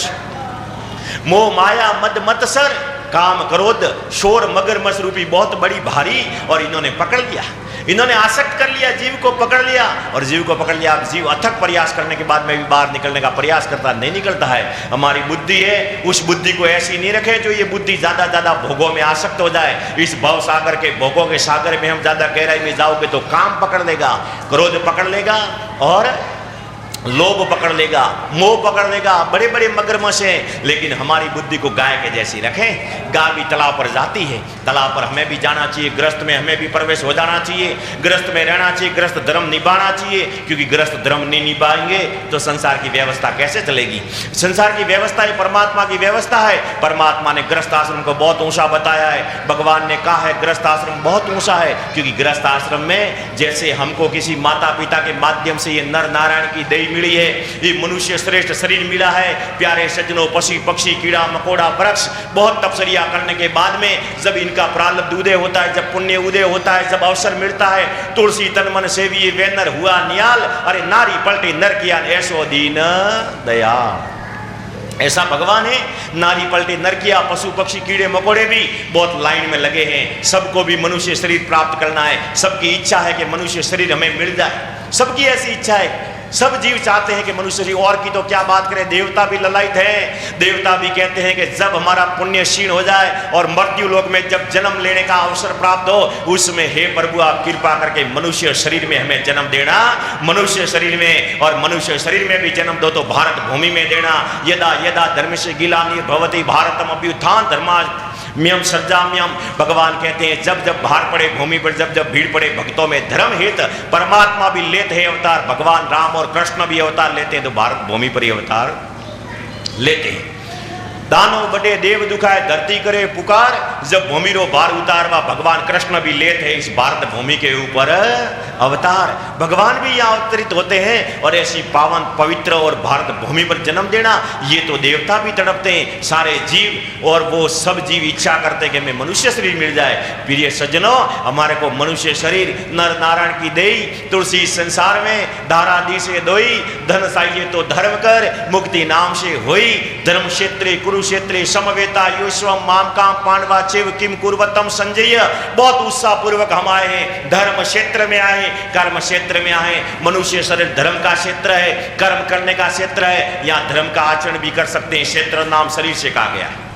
मोह माया मद मत्सर काम क्रोध शोर मगरमच्छ रूपी बहुत बड़ी भारी, और इन्होंने पकड़ लिया, इन्होंने आसक्त कर लिया, जीव को पकड़ लिया, और जीव को पकड़ लिया। जीव अथक प्रयास करने के बाद में भी बाहर निकलने का प्रयास करता नहीं निकलता है। हमारी बुद्धि है, उस बुद्धि को ऐसी नहीं रखे जो ये बुद्धि ज्यादा ज्यादा भोगों में आसक्त हो जाए। इस भव सागर के भोगों के सागर में हम ज्यादा गहराई में जाओगे तो काम पकड़ लेगा, क्रोध पकड़ लेगा, और लोभ पकड़ लेगा, मोह पकड़ लेगा, बड़े बड़े मगरमच्छ हैं। लेकिन हमारी बुद्धि को गाय के जैसी रखें। गाय भी तालाब पर जाती है, तालाब पर हमें भी जाना चाहिए, गृहस्थ में हमें भी प्रवेश हो जाना चाहिए, गृहस्थ में रहना चाहिए, गृहस्थ धर्म निभाना चाहिए, क्योंकि गृहस्थ धर्म नहीं निभाएंगे तो संसार की व्यवस्था कैसे चलेगी। संसार की व्यवस्था ही परमात्मा की व्यवस्था है। परमात्मा ने गृहस्थ आश्रम को बहुत ऊंचा बताया है। भगवान ने कहा है गृहस्थ आश्रम बहुत ऊंचा है, क्योंकि गृहस्थ आश्रम में जैसे हमको किसी माता पिता के माध्यम से ये नर नारायण की देही मिली है, ये मनुष्य श्रेष्ठ शरीर मिला है, प्यारे सज्जनों, पशु पक्षी कीड़ा मकोड़ा वृक्ष बहुत तपस्या करने के बाद में जब इनका प्रारब्ध उदय होता है, जब पुण्य उदय होता है, जब अवसर मिलता है, तुलसी तन मन सेवी वेनर हुआ नियाल, अरे नारी पलटी नर किया ऐसो दीन दया। ऐसा भगवान है, नारी पलटे नर किया, पशु पक्षी कीड़े मकोड़े भी बहुत लाइन में लगे हैं। सबको भी मनुष्य शरीर प्राप्त करना है, सबकी इच्छा है कि मनुष्य शरीर हमें मिल जाए, सबकी ऐसी इच्छा है, सब जीव चाहते हैं कि मनुष्य शरीर। और की तो क्या बात करें, देवता भी ललायत हैं, देवता भी कहते हैं कि जब हमारा पुण्य क्षीण हो जाए और मृत्यु लोक में जब जन्म लेने का अवसर प्राप्त हो, उसमें हे प्रभु आप कृपा करके मनुष्य शरीर में हमें जन्म देना, मनुष्य शरीर में, और मनुष्य शरीर में भी जन्म दो तो भारत भूमि में देना। यदा यदा धर्म से गिलानी भवती भारतम अभ्युत्थान धर्मा म्यम सज्जाम्यम। भगवान कहते हैं जब जब भार पड़े भूमि पर, जब जब भीड़ पड़े भक्तों में धर्म हित, परमात्मा भी लेते हैं अवतार, भगवान राम और कृष्ण भी अवतार लेते हैं, तो भारत भूमि पर ही अवतार लेते हैं। दानव बड़े देव दुखाए धरती करे पुकार, जब भूमि रो भार उतारवा, भगवान कृष्ण भी लेते हैं इस भारत भूमि के ऊपर अवतार। भगवान भी यहाँ अवतरित होते हैं, और ऐसी पावन पवित्र और भारत भूमि पर जन्म देना, ये तो देवता भी तड़पते हैं, सारे जीव, और वो सब जीव इच्छा करते हैं कि हमें मनुष्य शरीर मिल जाए। प्रिय सज्जनों, हमारे को मनुष्य शरीर नर नारायण की देई, तुलसी संसार में धारा दी से दोई, धन चाहिए तो धर्म कर, मुक्ति नाम से होई, धर्म क्षेत्रे कुरुक्षेत्रे समवेता योश्वम माम काम पांडवा चेव किम कुर्वतम संजय। बहुत उत्साह पूर्वक हम आए हैं, धर्म क्षेत्र में आए, कर्म क्षेत्र में आए। मनुष्य शरीर धर्म का क्षेत्र है, कर्म करने का क्षेत्र है, यहाँ धर्म का आचरण भी कर सकते हैं। क्षेत्र नाम शरीर से कहा गया है,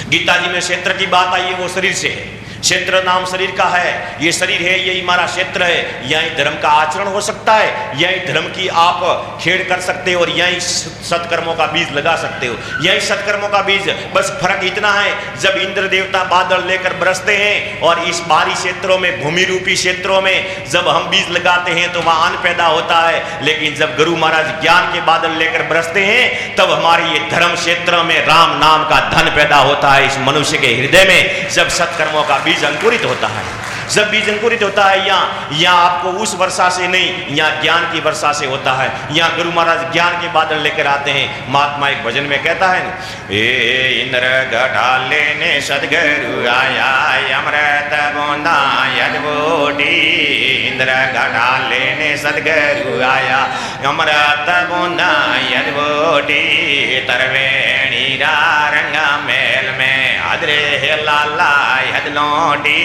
गीता जी में क्षेत्र की बात आई है, वो शरीर से है। क्षेत्र नाम शरीर का है, ये शरीर है, यही हमारा क्षेत्र है, यही धर्म का आचरण हो सकता है, यही धर्म की आप खेड़ कर सकते हो, और यही सत्कर्मों का बीज लगा सकते हो, यही सत्कर्मों का बीज। बस फर्क इतना है, जब इंद्र देवता बादल लेकर बरसते हैं, और इस बाहरी क्षेत्रों में, भूमि रूपी क्षेत्रों में जब हम बीज लगाते हैं तो वहां अन्न पैदा होता है, लेकिन जब गुरु महाराज ज्ञान के बादल लेकर बरसते हैं, तब हमारे ये धर्म क्षेत्र में राम नाम का धन पैदा होता है इस मनुष्य के हृदय में। जब सत्कर्मों का बीज अंकुरित होता है, जब बीज अंकुरित होता है, यहाँ आपको उस वर्षा से नहीं, यहाँ ज्ञान की वर्षा से होता है। यहाँ गुरु महाराज ज्ञान के बादल लेकर आते हैं। महात्मा एक भजन में कहता है, ए इंद्र घटाले ने सदगुरु आया, अमृत बूंदा यदबोटी, इंद्र घटाले ने सदगुरु आया, अमृत बूंदा यदबोटी, तरवेणी रंगा मेल में अदरे लाला यदलोटी,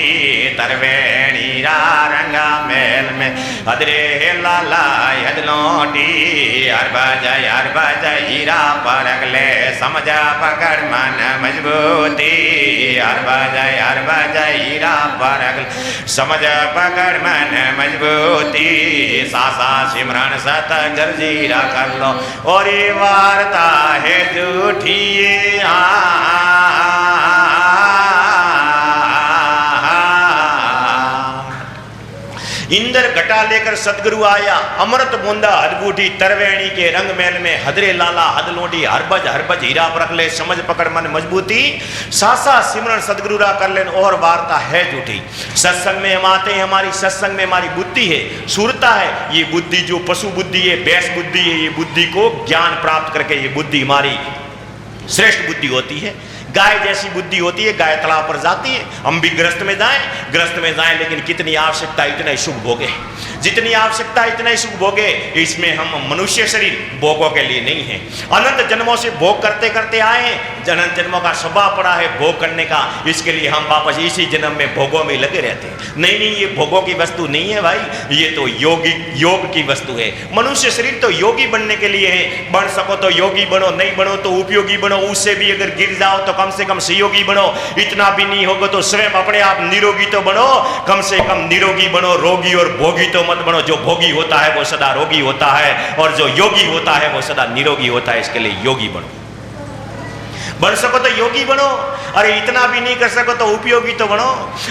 तरवेणी रंगा मेल में अदरे लाला यदलोटी, अरबज हीरा परगले समझ पकड़ मन मजबूती, अरबज हीरा परगले समझ पकड़ मन मजबूती, सासा सिमरन सत जर्जीरा कर लो, और ये वार्ता है झूठी, इंदर घटा लेकर सदगुरु आया, अमृत बूंदा हदबूटी तरवेणी के रंग महल में हदरे लाला हदलोटी हरबज हीरा परख ले समझ पकड़ मन मजबूती, सासा सिमरन सदगुरु रा कर लेन और वार्ता है झूठी। सत्संग में हम आते हैं, हमारी सत्संग में हमारी बुद्धि है, सुरता है। ये बुद्धि जो पशु बुद्धि है, बैस बुद्धि है, ये बुद्धि को ज्ञान प्राप्त करके ये बुद्धि हमारी श्रेष्ठ बुद्धि होती है। गाय जैसी बुद्धि होती है, गाय तालाब पर जाती है। हम भी ग्रस्त में जाएं लेकिन कितनी आवश्यकता इतना ही सुख भोगे, जितनी आवश्यकता इतना ही सुख भोगे। इसमें हम मनुष्य शरीर भोगों के लिए नहीं है। अनंत जन्मों से भोग करते करते आए हैं, अनंत जन्मों का स्वभाव पड़ा है भोग करने का, इसके लिए हम वापस इसी जन्म में भोगों में लगे रहते हैं। नहीं, ये भोगों की वस्तु नहीं है भाई, ये तो योग की वस्तु है। मनुष्य शरीर तो योगी बनने के लिए है। बन सको तो योगी बनो, नहीं बनो तो उपयोगी बनो। उससे भी अगर गिर जाओ तो कम से कम सहयोगी बनो। इतना भी नहीं होगा तो स्वयं अपने आप निरोगी तो बनो, कम से कम निरोगी बनो। रोगी और भोगी तो मत बनो। जो भोगी होता है वो सदा रोगी होता है, और जो योगी होता है वो सदा निरोगी होता है। इसके लिए योगी बनो। बन सको तो योगी बनो, अरे इतना भी नहीं कर सको तो उपयोगी तो बनो,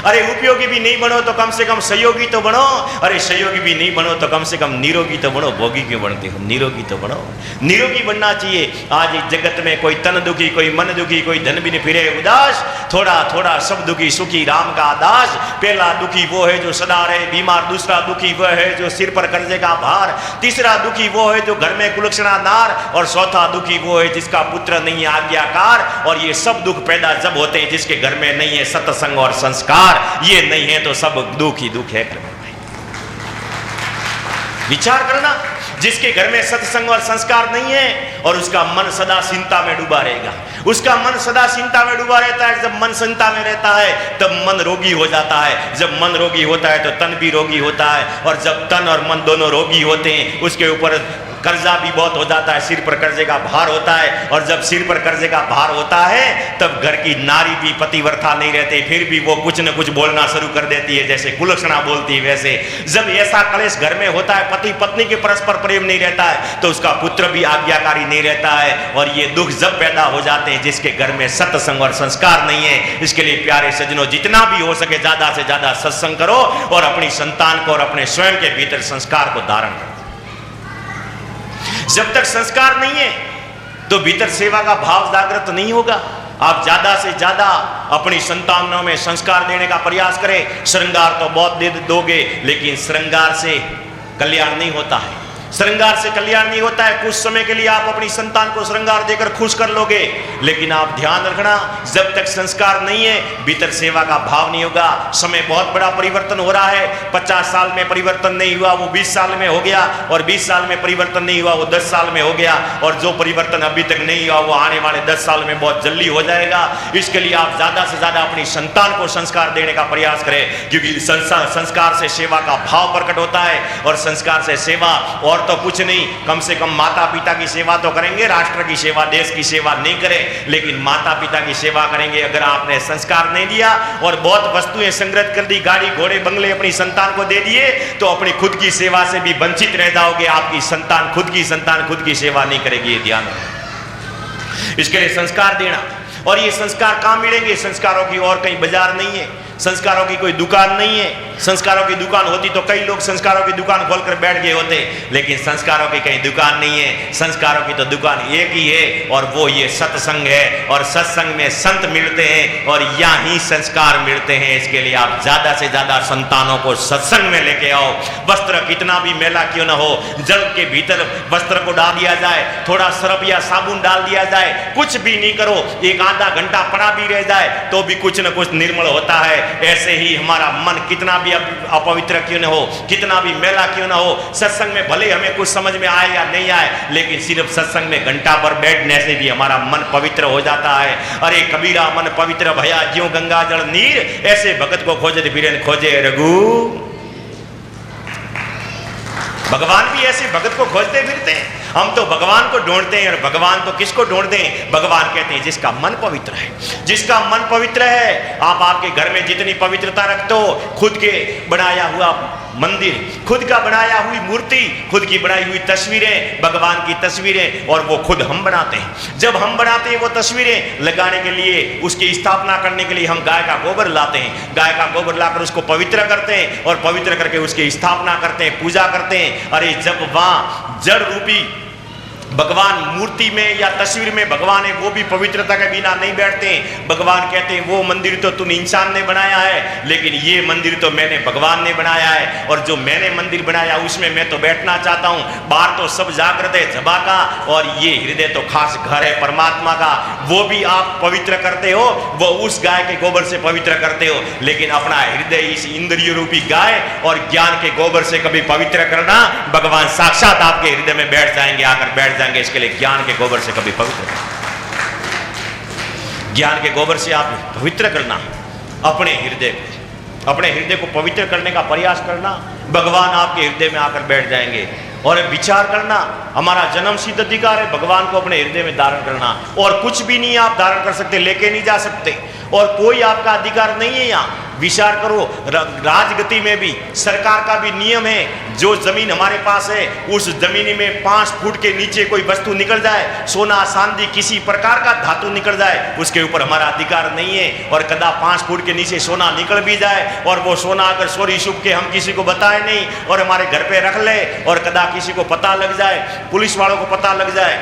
अरे उपयोगी भी नहीं बनो तो कम से कम सहयोगी तो बनो, अरे सहयोगी भी नहीं बनो तो कम से कम निरोगी तो बनो। भोगी क्यों बनते हो? निरोगी तो बनो। निरोगी बनना चाहिए। आज इस जगत में कोई तन दुखी, कोई मन दुखी, कोई धन बिन फिरे उदास, थोड़ा थोड़ा सब दुखी सुखी राम का दास। पहला दुखी वो है जो सदा रहे बीमार, दूसरा दुखी वह है जो सिर पर कर्जे का भार, तीसरा दुखी वो है जो घर में कुलक्षणा नार, और चौथा दुखी वो है जिसका पुत्र नहीं है आज्ञाकार। और ये सब दुख पैदा जब होते हैं जिसके घर में नहीं है सत्संग और संस्कार। ये नहीं है तो सब दुख ही दुख है। विचार करना, जिसके घर में सत्संग और संस्कार नहीं है और उसका मन सदा चिंता में डूबा रहेगा, उसका मन सदा चिंता में डूबा रहता है। जब मन चिंता में रहता है तब मन रोगी हो जाता है। जब मन रोगी होता है तो तन भी रोगी होता है, और जब तन और मन दोनों रोगी होते हैं उसके ऊपर कर्जा भी बहुत हो जाता है, सिर पर कर्जे का भार होता है। और जब सिर पर कर्जे का भार होता है तब घर की नारी भी पतिव्रता नहीं रहती, फिर भी वो कुछ न कुछ बोलना शुरू कर देती है, जैसे कुलक्षणा बोलती है वैसे। जब ऐसा कलेश घर में होता है, पति पत्नी के परस्पर प्रेम नहीं रहता है, तो उसका पुत्र भी आज्ञाकारी नहीं रहता है। और ये दुख जब पैदा हो जाते हैं जिसके घर में सत्संग और संस्कार नहीं है। इसके लिए प्यारे सज्जनों, जितना भी हो सके ज्यादा से ज्यादा सत्संग करो और अपनी संतान को और अपने स्वयं के भीतर संस्कार को धारण करो। जब तक संस्कार नहीं है तो भीतर सेवा का भाव जागृत नहीं होगा। आप ज्यादा से ज्यादा अपनी संतानों में संस्कार देने का प्रयास करें। श्रृंगार तो बहुत दे दोगे, लेकिन श्रृंगार से कल्याण नहीं होता है। श्रृंगार से कल्याण नहीं होता है। कुछ समय के लिए आप अपनी संतान को श्रृंगार देकर खुश कर लोगे, लेकिन आप ध्यान रखना, जब तक संस्कार नहीं है भीतर सेवा का भाव नहीं होगा। समय बहुत बड़ा परिवर्तन हो रहा है। 50 साल में परिवर्तन नहीं हुआ वो 20 साल में हो गया, और 20 साल में परिवर्तन नहीं हुआ वो 10 साल में हो गया, और जो परिवर्तन अभी तक नहीं हुआ वो आने वाले 10 साल में बहुत जल्दी हो जाएगा। इसके लिए आप ज्यादा से ज्यादा अपनी संतान को संस्कार देने का प्रयास करें, क्योंकि संस्कार से सेवा का भाव प्रकट होता है। और संस्कार से सेवा और तो कुछ नहीं, कम से कम माता पिता की सेवा तो करेंगे, राष्ट्र की सेवा देश की सेवा नहीं करें, लेकिन माता पिता की सेवा करेंगे। अगर आपने संस्कार नहीं दिया और बहुत वस्तुएं संग्रहित कर दी, गाड़ी घोड़े बंगले अपनी संतान को दे दिए, तो अपनी खुद की सेवा से भी वंचित रह जाओगे। आपकी संतान खुद की सेवा नहीं करेगी, ये ध्यान रखना। इसके लिए संस्कार देना, और ये संस्कार कहाँ मिलेंगे? संस्कारों की और कहीं बाजार नहीं है, संस्कारों की कोई दुकान नहीं है। संस्कारों की दुकान होती तो कई लोग संस्कारों की दुकान खोलकर बैठ गए होते, लेकिन संस्कारों की कहीं दुकान नहीं है। संस्कारों की तो दुकान एक ही है, और वो ये सत्संग है। और सत्संग में संत मिलते हैं और यहाँ ही संस्कार मिलते हैं। इसके लिए आप ज्यादा से ज्यादा संतानों को सत्संग में लेके आओ। वस्त्र कितना भी मैला क्यों न हो, जल के भीतर वस्त्र को डाल दिया जाए, थोड़ा सरफ या साबुन डाल दिया जाए, कुछ भी नहीं करो, एक आधा घंटा पड़ा भी रह जाए तो भी कुछ न कुछ निर्मल होता है। ऐसे ही हमारा मन कितना भी अपवित्र क्यों न हो, कितना भी मैला क्यों न हो, सत्संग में भले हमें कुछ समझ में आए या नहीं आए, लेकिन सिर्फ सत्संग में घंटा पर बैठने से भी हमारा मन पवित्र हो जाता है। अरे कबीरा मन पवित्र भया ज्यों गंगा जल नीर, ऐसे भगत को खोजे फिरेन खोजे रघु। भगवान भी ऐसे भगत को खोजते फिरते हैं। हम तो भगवान को ढूंढते हैं, और भगवान तो किसको ढूंढते हैं? भगवान कहते हैं जिसका मन पवित्र है। जिसका मन पवित्र है, आप आपके घर में जितनी पवित्रता रखते हो, खुद के बनाया हुआ मंदिर, खुद का बनाया हुई मूर्ति, खुद की बनाई हुई तस्वीरें, भगवान की तस्वीरें, और वो खुद हम बनाते हैं। जब हम बनाते हैं वो तस्वीरें लगाने के लिए, उसकी स्थापना करने के लिए हम गाय का गोबर लाते हैं। गाय का गोबर लाकर उसको पवित्र करते हैं और पवित्र करके उसकी स्थापना करते हैं, पूजा करते हैं। अरे जब वहां जड़ रूपी भगवान मूर्ति में या तस्वीर में भगवान है, वो भी पवित्रता के बिना नहीं बैठते। भगवान कहते हैं वो मंदिर तो तुम इंसान ने बनाया है, लेकिन ये मंदिर तो मैंने भगवान ने बनाया है, और जो मैंने मंदिर बनाया उसमें मैं तो बैठना चाहता हूँ। बाहर तो सब जागृत है सभा का, और ये हृदय तो खास घर है परमात्मा का, वो भी आप पवित्र करते हो, वो उस गाय के गोबर से पवित्र करते हो। लेकिन अपना हृदय इस इंद्रिय रूपी गाय और ज्ञान के गोबर से कभी पवित्र करना, भगवान साक्षात आपके हृदय में बैठ जाएंगे, आकर बैठ जाएंगे। इसके लिए ज्ञान के गोबर से कभी पवित्र, ज्ञान के गोबर से आप पवित्र करना अपने हृदय को पवित्र करने का प्रयास करना, भगवान आपके हृदय में आकर बैठ जाएंगे। और विचार करना, हमारा जन्म सिद्ध अधिकार है भगवान को अपने हृदय में धारण करना, और कुछ भी नहीं आप धारण कर सकते, लेके नहीं जा सकते, और कोई आपका अधिकार नहीं है यहाँ। विचार करो, राजगति में भी सरकार का भी नियम है, जो जमीन हमारे पास है उस जमीन में 5 फुट के नीचे कोई वस्तु निकल जाए, सोना चांदी किसी प्रकार का धातु निकल जाए, उसके ऊपर हमारा अधिकार नहीं है। और कदा 5 फुट के नीचे सोना निकल भी जाए, और वो सोना अगर चोरी छुप के हम किसी को बताए नहीं और हमारे घर पे रख ले, और कदा किसी को पता लग जाए, पुलिस वालों को पता लग जाए,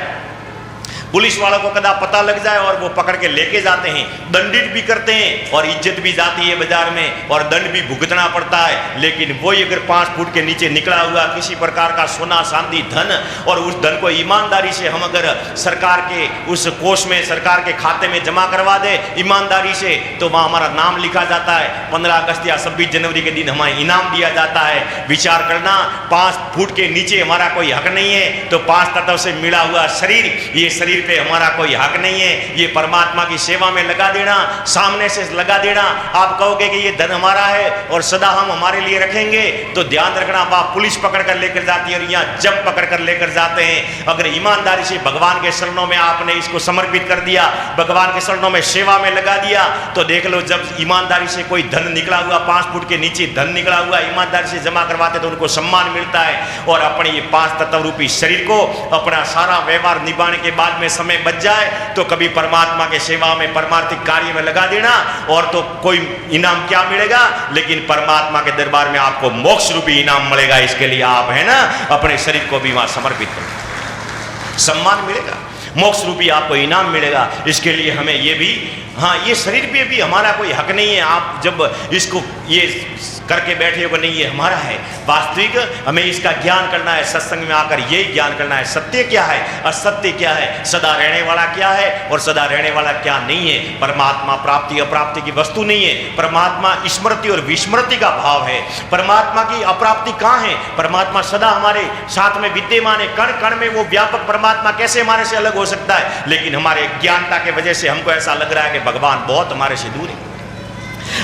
पुलिस वालों को कदा पता लग जाए और वो पकड़ के लेके जाते हैं, दंडित भी करते हैं, और इज्जत भी जाती है बाजार में, और दंड भी भुगतना पड़ता है। लेकिन वही अगर 5 फुट के नीचे निकला हुआ किसी प्रकार का सोना चांदी धन, और उस धन को ईमानदारी से हम अगर सरकार के उस कोष में, सरकार के खाते में जमा करवा दे ईमानदारी से, तो वहाँ हमारा नाम लिखा जाता है। 15 अगस्त या 26 जनवरी के दिन हमें इनाम दिया जाता है। विचार करना, 5 फुट के नीचे हमारा कोई हक नहीं है, तो 5 तत्व से मिला हुआ शरीर, ये शरीर पे हमारा कोई हक नहीं है। ये परमात्मा की सेवा में लगा देना, सामने से लगा देना। आप कहोगे कि ये धन हमारा है और सदा हम हमारे लिए रखेंगे, तो ध्यान रखना, वह पुलिस पकड़ कर लेकर जाती है और यहाँ जब पकड़ कर लेकर जाते हैं। अगर ईमानदारी से भगवान के शरणों में आपने इसको समर्पित कर दिया, भगवान के शरणों में सेवा में लगा दिया, तो देख लो जब ईमानदारी से कोई धन निकला हुआ, 5 फुट के नीचे धन निकला हुआ ईमानदारी से जमा करवाते, तो उनको सम्मान मिलता है। और अपने ये 5 तत्व रूपी शरीर को अपना सारा व्यवहार निभाने के बाद में समय बच जाए, तो कभी परमात्मा के सेवा में, परमार्थिक कार्य में लगा देना, और तो कोई इनाम क्या मिलेगा, लेकिन परमात्मा के दरबार में आपको मोक्ष रूपी इनाम मिलेगा। इसके लिए आप है ना अपने शरीर को भी वहां समर्पित करो, सम्मान मिलेगा, मोक्ष रूपी आपको इनाम मिलेगा। इसके लिए हमें ये भी, हाँ, ये शरीर पे भी हमारा कोई हक नहीं है। आप जब इसको ये करके बैठे हो, नहीं ये हमारा है, वास्तविक हमें इसका ज्ञान करना है। सत्संग में आकर यही ज्ञान करना है, सत्य क्या है, असत्य क्या है, सदा रहने वाला क्या है और सदा रहने वाला क्या नहीं है। परमात्मा प्राप्ति अप्राप्ति की वस्तु नहीं है, परमात्मा स्मृति और विस्मृति का भाव है। परमात्मा की अप्राप्ति कहाँ है, परमात्मा सदा हमारे साथ में विद्यमान है, कण कण में वो व्यापक परमात्मा कैसे हमारे से अलग हो सकता है। लेकिन हमारे ज्ञानता के वजह से हमको ऐसा लग रहा है कि भगवान बहुत हमारे से दूर है।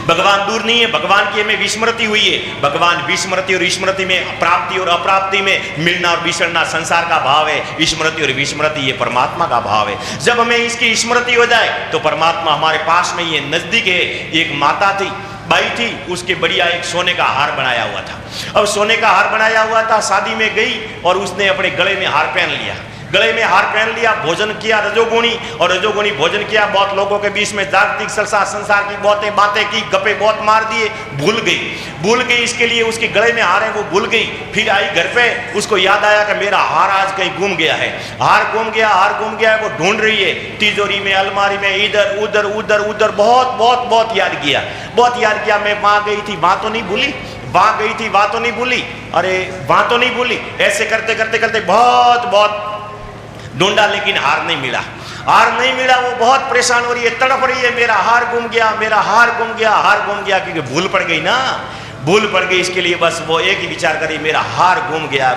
भगवान दूर नहीं है, भगवान की हमें विस्मृति हुई है। भगवान विस्मृति और स्मृति में, प्राप्ति और अप्राप्ति में मिलना और बिछड़ना संसार का भाव है। स्मृति और विस्मृति ये परमात्मा का भाव है। जब हमें इसकी स्मृति हो जाए तो परमात्मा हमारे पास में, ये नजदीक है। एक माता थी, बाई थी, उसके बढ़िया एक सोने का हार बनाया हुआ था। अब सोने का हार बनाया हुआ था, शादी में गई और उसने अपने गले में हार पहन लिया, गले में हार पहन लिया, भोजन किया रजोगुणी, और रजोगुणी भोजन किया, बहुत लोगों के बीच में जागतिक संसार की बहुतें बातें की, गप्पे बहुत मार दिए, भूल गई। इसके लिए उसके गले में हार है वो भूल गई। फिर आई घर पे, उसको याद आया कि मेरा हार आज कहीं गुम गया है, हार गुम गया है। वो ढूंढ रही है तिजोरी में, अलमारी में, इधर उधर, बहुत याद किया। मैं वहां गई थी, वहां तो नहीं भूली, वहां गई थी, वहां तो नहीं भूली, अरे वहां तो नहीं भूली। ऐसे करते बहुत ढूंढा, लेकिन हार नहीं मिला। वो बहुत परेशान हो रही है, तड़प रही है, मेरा हार गुम गया, क्योंकि भूल पड़ गई। इसके लिए बस वो एक ही विचार करी, मेरा हार गुम गया।